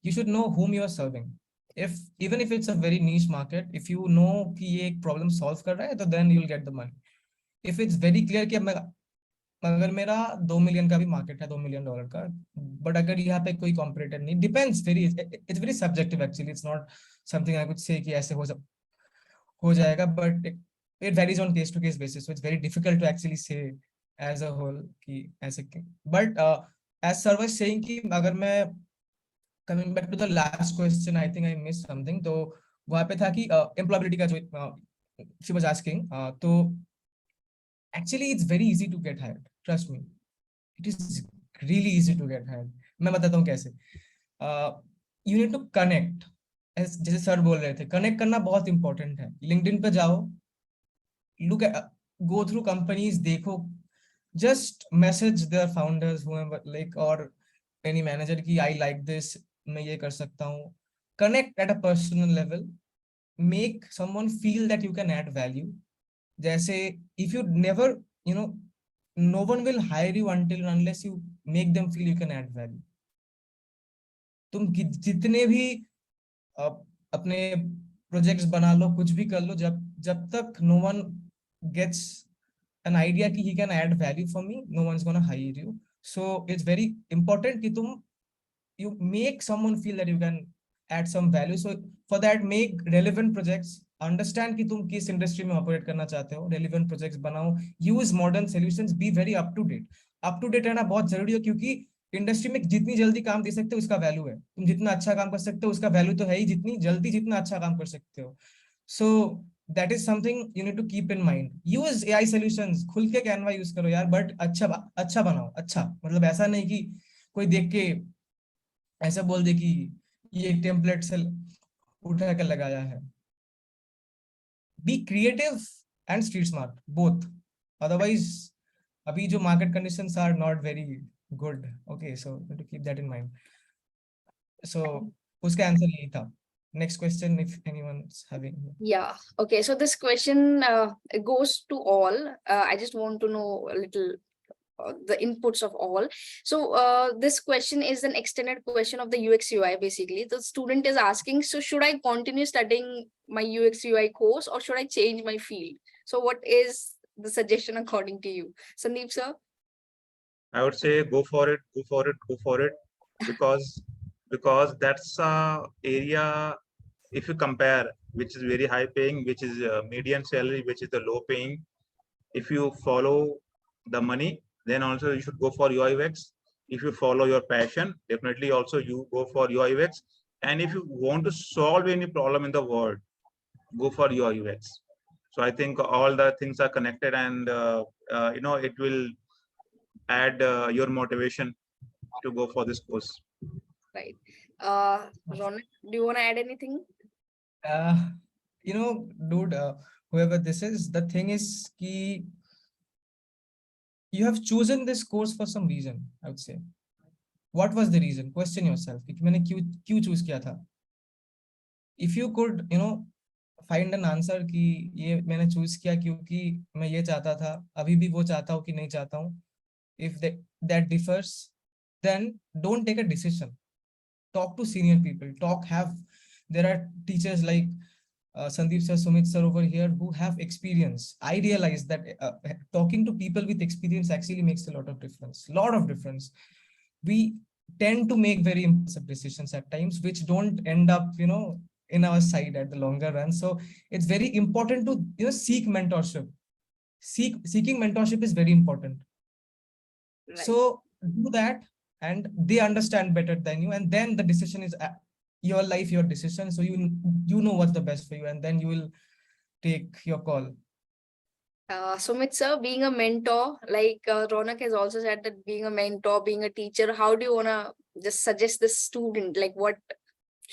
you should know whom you are serving. Even if it's a very niche market, if you know कि ये एक problem solve कर रहा है, तो then you'll get the money. If it's very clear कि अगर मेरा 2 million का भी market है, $2 million का, but अगर यहाँ पे कोई competitor नहीं, depends, it's very subjective actually. It's not something I could say कि ऐसे हो जाएगा, but it varies on case to case basis. So it's very difficult to actually say as a whole कि ऐसे. But as Sir was saying कि अगर मैं coming back to the last question, I think I missed something. तो वहाँ पे था कि employability का जो she was asking, तो actually it's very easy to get hired. Trust me, it is really easy to get hired. मैं बताता हूँ कैसे. You need to connect. जैसे सर बोल रहे थे, कनेक्ट करना बहुत इंपॉर्टेंट है. लिंक्डइन पे जाओ, look at, go through companies, देखो, just message their founders, whoever, like, or any manager की I like this, मैं ये कर सकता हूँ. Connect at a personal level, make someone feel that you can add value. जैसे if you never, no one will hire you until and unless you make them feel you can add value. तुम जितने भी अपने projects बना लो, कुछ भी कर लो, जब तक no one gets an idea कि he can add value for me, no one's gonna hire you. So it's very important कि you make someone feel that you can add some value. So for that, make relevant projects, understand कि तुम किस industry में operate करना चाहते हो, relevant projects बनाओ, use modern solutions, be very up to date. Up to date रहना बहुत जरूरी है, क्योंकि इंडस्ट्री में जितनी जल्दी काम दे सकते हो उसका वैल्यू है. तुम जितना अच्छा काम कर सकते हो उसका वैल्यू तो है ही, जितनी जल्दी जितना अच्छा काम कर सकते हो. So that is something you need to keep in mind. Use AI solutions, खुल के Canva यूज करो यार, बट अच्छा बनाओ. अच्छा मतलब ऐसा नहीं कि कोई देख के ऐसा बोल दे कि ये टेम्पलेट से उठा कर लगाया है. Be creative and street smart, both. Otherwise, अभी जो market conditions are not very good. Okay, so you have to keep that in mind. So उसका आंसर यही था. Next question, if anyone's having. Yeah. Okay. So this question goes to all. I just want to know a little the inputs of all. So this question is an extended question of the UX UI. Basically, the student is asking, so should I continue studying my UX UI course or should I change my field? So what is the suggestion according to you, Sandeep sir? I would say go for it, because that's a area, if you compare, which is very high paying, which is median salary, which is the low paying. If you follow the money, then also you should go for UI UX. If you follow your passion, definitely also you go for UI UX. And if you want to solve any problem in the world, go for UI UX. So I think all the things are connected, and it will add your motivation to go for this course. Right. Ronak, do you want to add anything? Dude, whoever this is, the thing is कि you have chosen this course for some reason, I would say. What was the reason? Question yourself. कि मैंने क्यों choose किया था? If you could, find an answer कि ये मैंने choose किया क्योंकि मैं ये चाहता था, अभी भी वो चाहता हूँ कि नहीं चाहता हूँ. If that differs, then don't take a decision. Talk to senior people. There are teachers like Sandeep sir, Sumit sir over here who have experience. I realize that talking to people with experience actually makes a lot of difference. We tend to make very impulsive decisions at times, which don't end up, in our side at the longer run. So it's very important to seek mentorship. Seeking mentorship is very important. Right. So do that, and they understand better than you, and then the decision is your life, your decision. So you know what's the best for you, and then you will take your call. Sumit sir, being a mentor, like Ronak has also said that being a mentor, being a teacher, how do you wanna just suggest the student, like what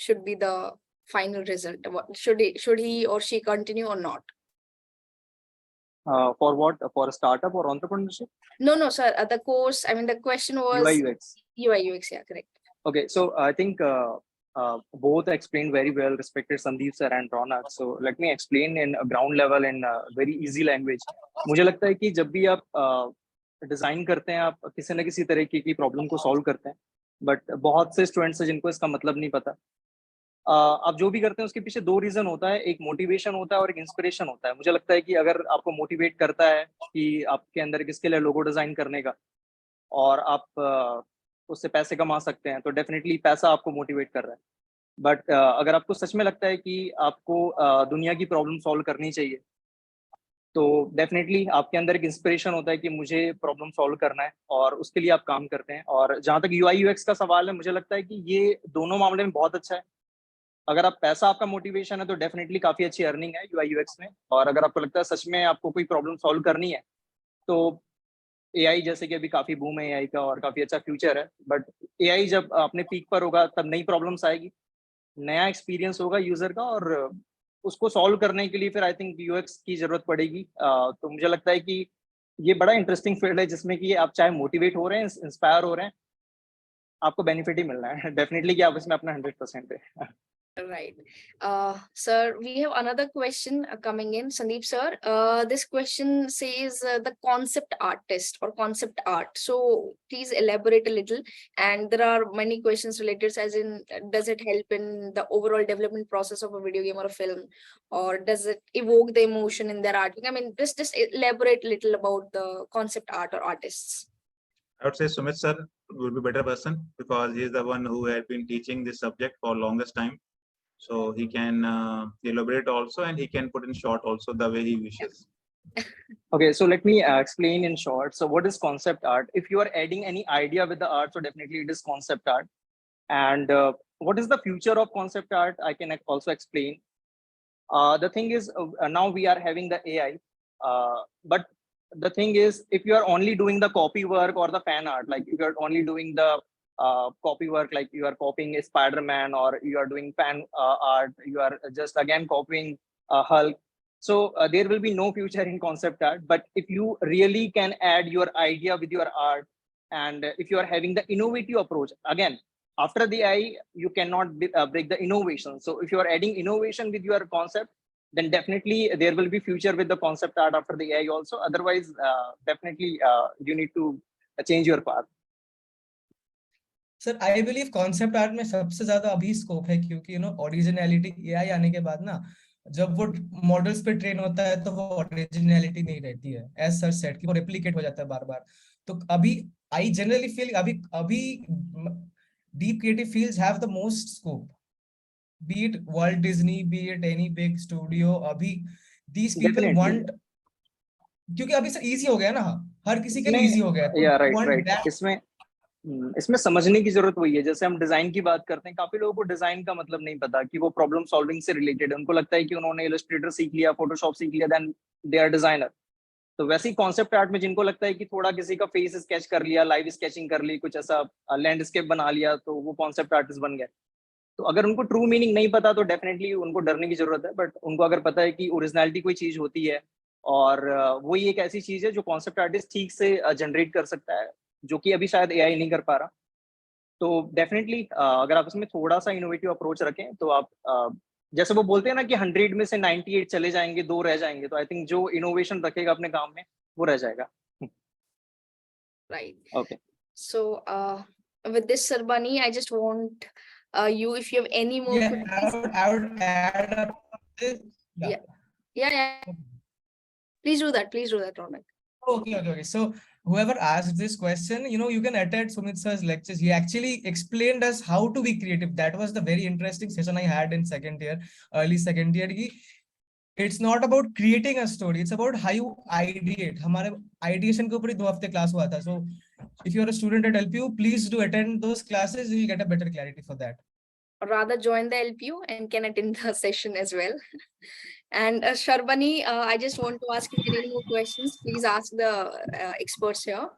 should be the final result? What should he or she continue or not? For what? For a startup or entrepreneurship? No, sir. The course, I mean, the question was UI UX. Yeah, correct. Okay, so I think both explained very well, respected Sandeep sir and Ronak. So let me explain in a ground level in very easy language. मुझे लगता है कि जब भी आप design करते हैं, आप किसी न किसी तरीके की प्रॉब्लम को सॉल्व करते हैं, बट बहुत से स्टूडेंट्स हैं जिनको इसका मतलब नहीं पता. आप जो भी करते हैं उसके पीछे दो रीजन होता है, एक मोटिवेशन होता है और एक इंस्पिरेशन होता है. मुझे लगता है कि अगर आपको मोटिवेट करता है कि आपके अंदर किसके लिए लोगो डिजाइन करने का और आप उससे पैसे कमा सकते हैं, तो डेफिनेटली पैसा आपको मोटिवेट कर रहा है. बट अगर आपको सच में लगता है कि आपको दुनिया की प्रॉब्लम सॉल्व करनी चाहिए, तो डेफिनेटली आपके अंदर एक इंस्पिरेशन होता है कि मुझे प्रॉब्लम सॉल्व करना है और उसके लिए आप काम करते हैं. और जहाँ तक UI UX का सवाल है, मुझे लगता है कि ये दोनों मामले में बहुत अच्छा है. अगर आप पैसा आपका मोटिवेशन है तो डेफिनेटली काफी अच्छी अर्निंग है UI UX में. और अगर आपको लगता है सच में आपको कोई प्रॉब्लम सॉल्व करनी है, तो AI जैसे कि अभी काफी बूम है AI का और काफी अच्छा फ्यूचर है. बट AI जब अपने पीक पर होगा तब नई प्रॉब्लम्स आएगी, नया एक्सपीरियंस होगा यूजर का, और उसको सॉल्व करने के लिए फिर आई थिंक UX की जरूरत पड़ेगी. तो मुझे लगता है कि ये बड़ा इंटरेस्टिंग फील्ड है जिसमें कि आप चाहे मोटिवेट हो रहे हैं, इंस्पायर हो रहे हैं, आपको बेनिफिट ही मिलना है डेफिनेटली कि आप इसमें अपना 100% है. Right. Sir, we have another question coming in. Sandeep sir, this question says the concept artist or concept art. So please elaborate a little. And there are many questions related, as in, does it help in the overall development process of a video game or a film? Or does it evoke the emotion in their art? I mean, just elaborate a little about the concept art or artists. I would say Sumit sir would be a better person because he is the one who had been teaching this subject for longest time. So he can elaborate also, and he can put in short also the way he wishes. Okay, so let me explain in short. So what is concept art? If you are adding any idea with the art, so definitely it is concept art. And what is the future of concept art? I can also explain. The thing is, now we are having the AI, but the thing is, if you are only doing the copy work or the fan art, like if you are only doing the copy work, like you are copying a Spider-Man, or you are doing fan art, you are just again copying Hulk. So there will be no future in concept art. But if you really can add your idea with your art, and if you are having the innovative approach, again, after the AI, you cannot break the innovation. So if you are adding innovation with your concept, then definitely there will be future with the concept art after the AI also. Otherwise, definitely you need to change your path. Sir I believe concept art में सबसे ज्यादा अभी scope है, क्योंकि originality AI आने के बाद ना, जब वो मॉडल्स पे ट्रेन होता है तो वो ओरिजिनलिटी नहीं रहती है, एज सर सेड कि वो रेप्लिकेट हो जाता है बार बार. तो अभी आई जनरली फील अभी deep creative fields have the most scope, B it world Disney, B it any big studio. अभी दीस पीपल वांट, क्योंकि अभी सर इजी हो गया ना, हर किसी के लिए इजी हो गया है. या राइट. इसमें समझने की जरूरत वही है. जैसे हम डिजाइन की बात करते हैं, काफी लोगों को डिजाइन का मतलब नहीं पता कि वो प्रॉब्लम सॉल्विंग से रिलेटेड है. उनको लगता है कि उन्होंने इलस्ट्रेटर सीख लिया, फोटोशॉप सीख लिया, देन दे आर डिजाइनर. तो वैसे ही कॉन्सेप्ट आर्ट में जिनको लगता है कि थोड़ा किसी का फेस स्केच कर लिया, लाइव स्केचिंग कर ली, कुछ ऐसा लैंडस्केप बना लिया, तो वो कॉन्सेप्ट आर्टिस्ट बन गए. तो अगर उनको ट्रू मीनिंग नहीं पता तो डेफिनेटली उनको डरने की जरूरत है. बट उनको अगर पता है कि ओरिजिनलिटी कोई चीज होती है, और वो एक ऐसी चीज है जो कॉन्सेप्ट आर्टिस्ट ठीक से जनरेट कर सकता है, जो कि अभी शायद AI नहीं कर पा रहा. तो डेफिनेटली अगर आप इसमें थोड़ा सा इनोवेटिव अप्रोच रखें, तो आप जैसे वो बोलते हैं ना कि 100 में से 98 चले जाएंगे, 2 रह जाएंगे. तो आई थिंक जो इनोवेशन रखेगा अपने काम में वो रह जाएगा. Right. Okay. So with this, Sarbani, I just want you, if you have any more questions. I would add up this. Yeah. Please do that, Ronak. Okay. So whoever asked this question, you can attend Sumit sir's lectures. He actually explained us how to be creative. That was the very interesting session I had in second year, early second year. It's not about creating a story. It's about how you ideate. हमारे ideation के ऊपर ही 2 हफ्ते class हुआ था. So if you're a student at LPU, please do attend those classes. You'll get a better clarity for that. Or rather join the LPU and can attend the session as well. And Sharbani, I just want to ask if any more questions, please ask the experts here.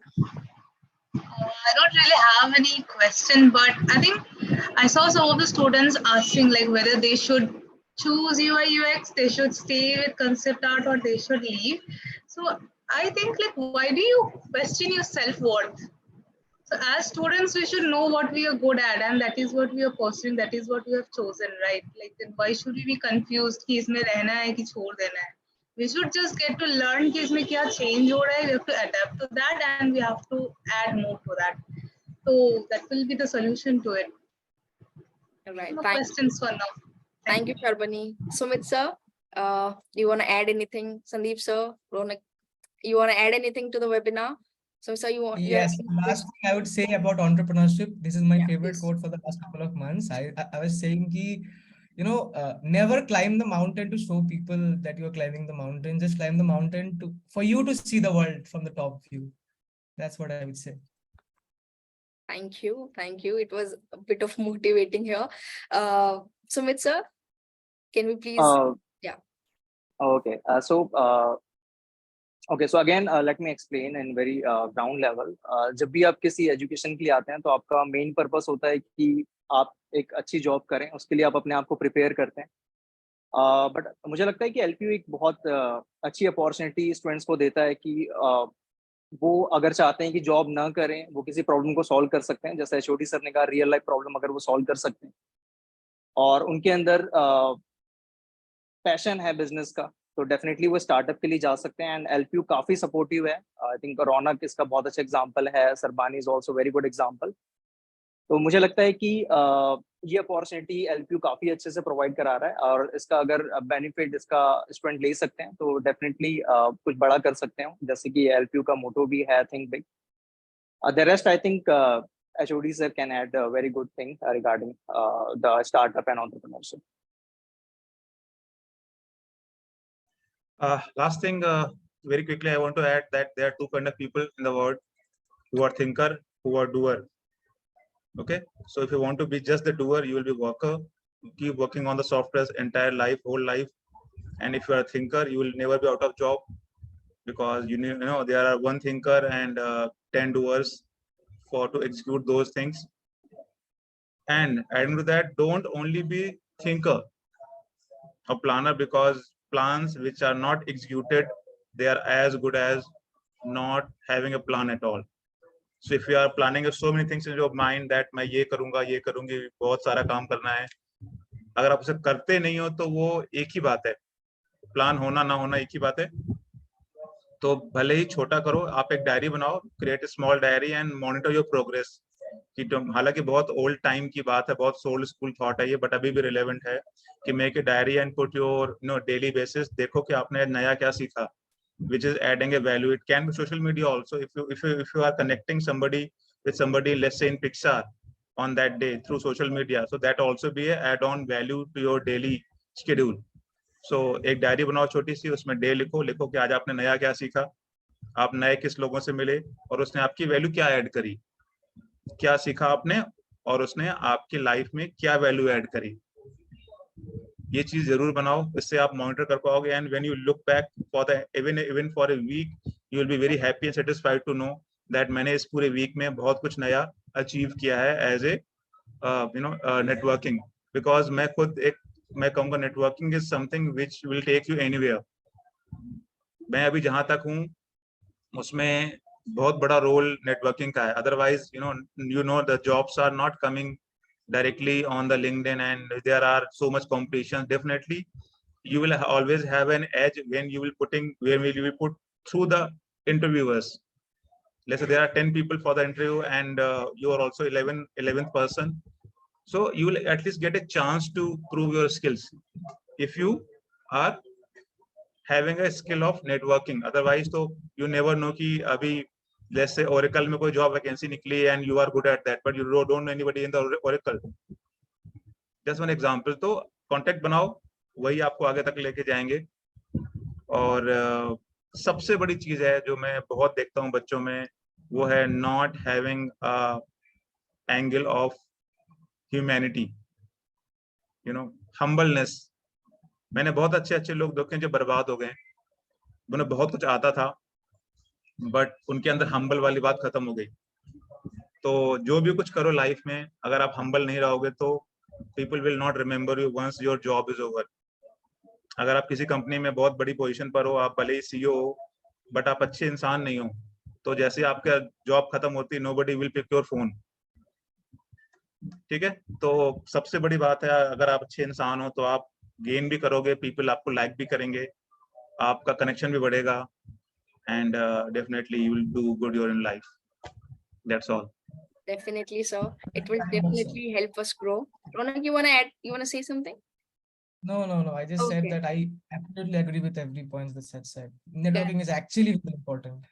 I don't really have any question, but I think I saw some of the students asking like whether they should choose UI UX, they should stay with concept art, or they should leave. So I think like, why do you question your self-worth? So as students, we should know what we are good at, and that is what we are pursuing, that is what we have chosen, right? Like, then why should we be confused कि इसमें रहना है कि छोड़ देना है? We should just get to learn कि इसमें क्या change हो रहा है. We have to adapt to that, and we have to add more to that. So that will be the solution to it. All right. No Thank questions for now. Thank you, Sharbani. Sumit sir, do you want to add anything? Sandeep sir, Ronak, you want to add anything to the webinar? So sir, you Yes, last thing I would say about entrepreneurship. This is my favorite please. quote for the last couple of months. I was saying ki, never climb the mountain to show people that you are climbing the mountain. Just climb the mountain for you to see the world from the top view. That's what I would say. Thank you. Thank you. It was a bit of motivating here. Sumit sir, can we please? Yeah. Okay. Okay, so again, let me explain in very ground level. जब भी आप किसी education के लिए आते हैं तो आपका मेन पर्पस होता है कि आप एक अच्छी जॉब करें, उसके लिए आप अपने आप को प्रिपेयर करते हैं. बट मुझे लगता है कि एलपीयू एक बहुत अच्छी अपॉर्चुनिटी स्टूडेंट्स को देता है कि वो अगर चाहते हैं कि जॉब ना करें, वो किसी प्रॉब्लम को सॉल्व कर सकते हैं. जैसे एचओडी सर ने कहा, रियल लाइफ प्रॉब्लम अगर वो सॉल्व कर सकते हैं और उनके अंदर पैशन है बिजनेस का, तो डेफिनेटली वो स्टार्टअप के लिए जा सकते हैं. एंड एलपीयू काफी सपोर्टिव है. आई थिंक रौनक इसका बहुत अच्छा एग्जांपल है, Sarbani is also very good example. तो मुझे लगता है कि ये अपॉर्चुनिटी एलपीयू काफी अच्छे से प्रोवाइड करा रहा है और इसका अगर बेनिफिट इसका स्टूडेंट ले सकते हैं तो डेफिनेटली कुछ बड़ा कर सकते हैं. जैसे कि एलपीयू का मोटो भी है think big. The rest I think HOD sir can add very good thing regarding the startup and entrepreneurship. Last thing, very quickly, I want to add that there are two kind of people in the world: who are thinker, who are doer. Okay, so if you want to be just the doer, you will be worker. You keep working on the software's entire life, whole life. And if you are a thinker, you will never be out of job, because you know there are one thinker and 10 doers to execute those things. And adding to that, don't only be thinker, a planner, because plans which are not executed, they are as good as not having a plan at all. So if you are planning so many things in your mind that मैं ये करूँगा, ये करूँगी, बहुत सारा काम करना है, अगर आप उसे करते नहीं हो तो वो एक ही बात है. प्लान होना ना होना एक ही बात है. तो भले ही छोटा करो, आप एक डायरी बनाओ, create a small diary and monitor your progress. कि हालांकि बहुत ओल्ड टाइम की बात है, बहुत ओल्ड स्कूल थॉट है ये, बट अभी भी रिलेवेंट है कि make a diary and put your daily basis. देखो कि आपने नया क्या सीखा, which is adding a value. It can be social media also. If you are connecting somebody with somebody, let's say in Pixar, on that day through social media, so that also be a add-on value to your daily schedule. So एक diary बनाओ छोटी सी, उसमें day लिखो कि आज आपने नया क्या सीखा, आप नए किस लोगों से मिले और उसने आपकी वैल्यू क्या ऐड करी, क्या सीखा आपने और उसने आपकी लाइफ में क्या वैल्यू ऐड करी. ये चीज जरूर बनाओ, इससे आप मॉनिटर कर पाओगे. And when you look back for the even for a week, you will be very happy and satisfied to know that मैंने इस पूरे वीक में बहुत कुछ नया अचीव किया है एज ए नेटवर्किंग. बिकॉज मैं कहूँगा networking is something which will take you anywhere. मैं अभी जहां तक हूँ उसमें बहुत बड़ा रोल नेटवर्किंग का है. Otherwise you know the jobs are not coming directly on the LinkedIn and there are so much competition. Definitely you will always have an edge when you will put through the interviewers. Let's say there are 10 people for the interview and you are also 11th person, so you will at least get a chance to prove your skills if you are having a skill of networking. Otherwise तो you never know कि अभी जैसे Oracle में कोई job vacancy निकली and you are good at that, but you don't know anybody in the Oracle. Just one example. तो contact बनाओ, वही आपको आगे तक लेके जाएंगे। और सबसे बड़ी चीज है जो मैं बहुत देखता हूँ बच्चों में, वो है not having angle of humanity, humbleness. मैंने बहुत अच्छे लोग देखे जो बर्बाद हो गए, उन्हें बहुत कुछ आता था बट उनके अंदर हम्बल वाली बात खत्म हो गई। तो जो भी कुछ करो लाइफ में, अगर आप हम्बल नहीं रहोगे तो people will not remember you once your job is over. अगर आप किसी कंपनी में बहुत बड़ी पोजीशन पर हो, आप भले ही CEO हो, बट आप अच्छे इंसान नहीं हो, तो जैसे आपका जॉब खत्म होती है, nobody will pick your phone. ठीक है, तो सबसे बड़ी बात है, अगर आप अच्छे इंसान हो तो आप गेन भी करोगे, पीपल आपको लाइक भी करेंगे, आपका कनेक्शन भी बढ़ेगा, and definitely you will do good in life. That's all. Definitely, sir. It will definitely help us grow. Ronak, you want to add? You want to say something? No. I just said Okay. that I absolutely agree with every point that said. Networking is actually very important.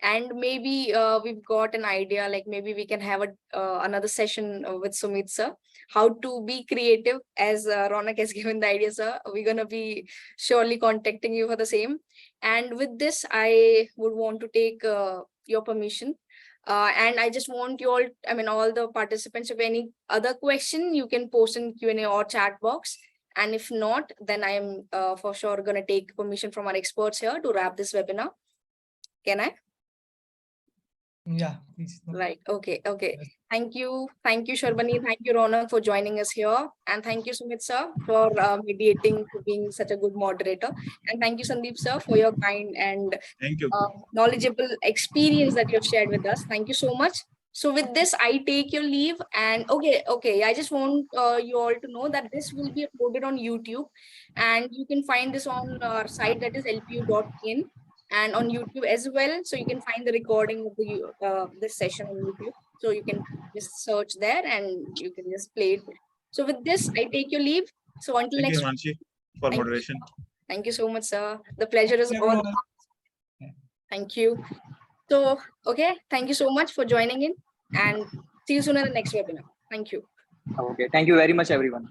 And maybe we've got an idea, like maybe we can have another session with Sumit sir, how to be creative, as Ronak has given the idea, sir. We're going to be surely contacting you for the same. And with this, I would want to take your permission. And I just want you all, I mean, all the participants, if any other question, you can post in Q&A or chat box. And if not, then I am for sure going to take permission from our experts here to wrap this webinar. Can I? Yeah, please. Right. Okay. Thank you, Sharbani. Thank you, Ronak, for joining us here, and thank you, Sumit sir, for mediating, for being such a good moderator, and thank you, Sandeep sir, for your kind and Thank you. knowledgeable experience that you have shared with us. Thank you so much. So with this, I take your leave, and okay. I just want you all to know that this will be uploaded on YouTube, and you can find this on our site, that is lpu.in. and on YouTube as well. So you can find the recording of the this session on YouTube. So you can just search there and you can just play it. So with this, I take your leave. So until Thank next you, Himanshi, for moderation. Thank you so much, sir. The pleasure is all. Everyone. Thank you. So, okay, thank you so much for joining in, and see you soon in the next webinar. Thank you. Okay, thank you very much, everyone.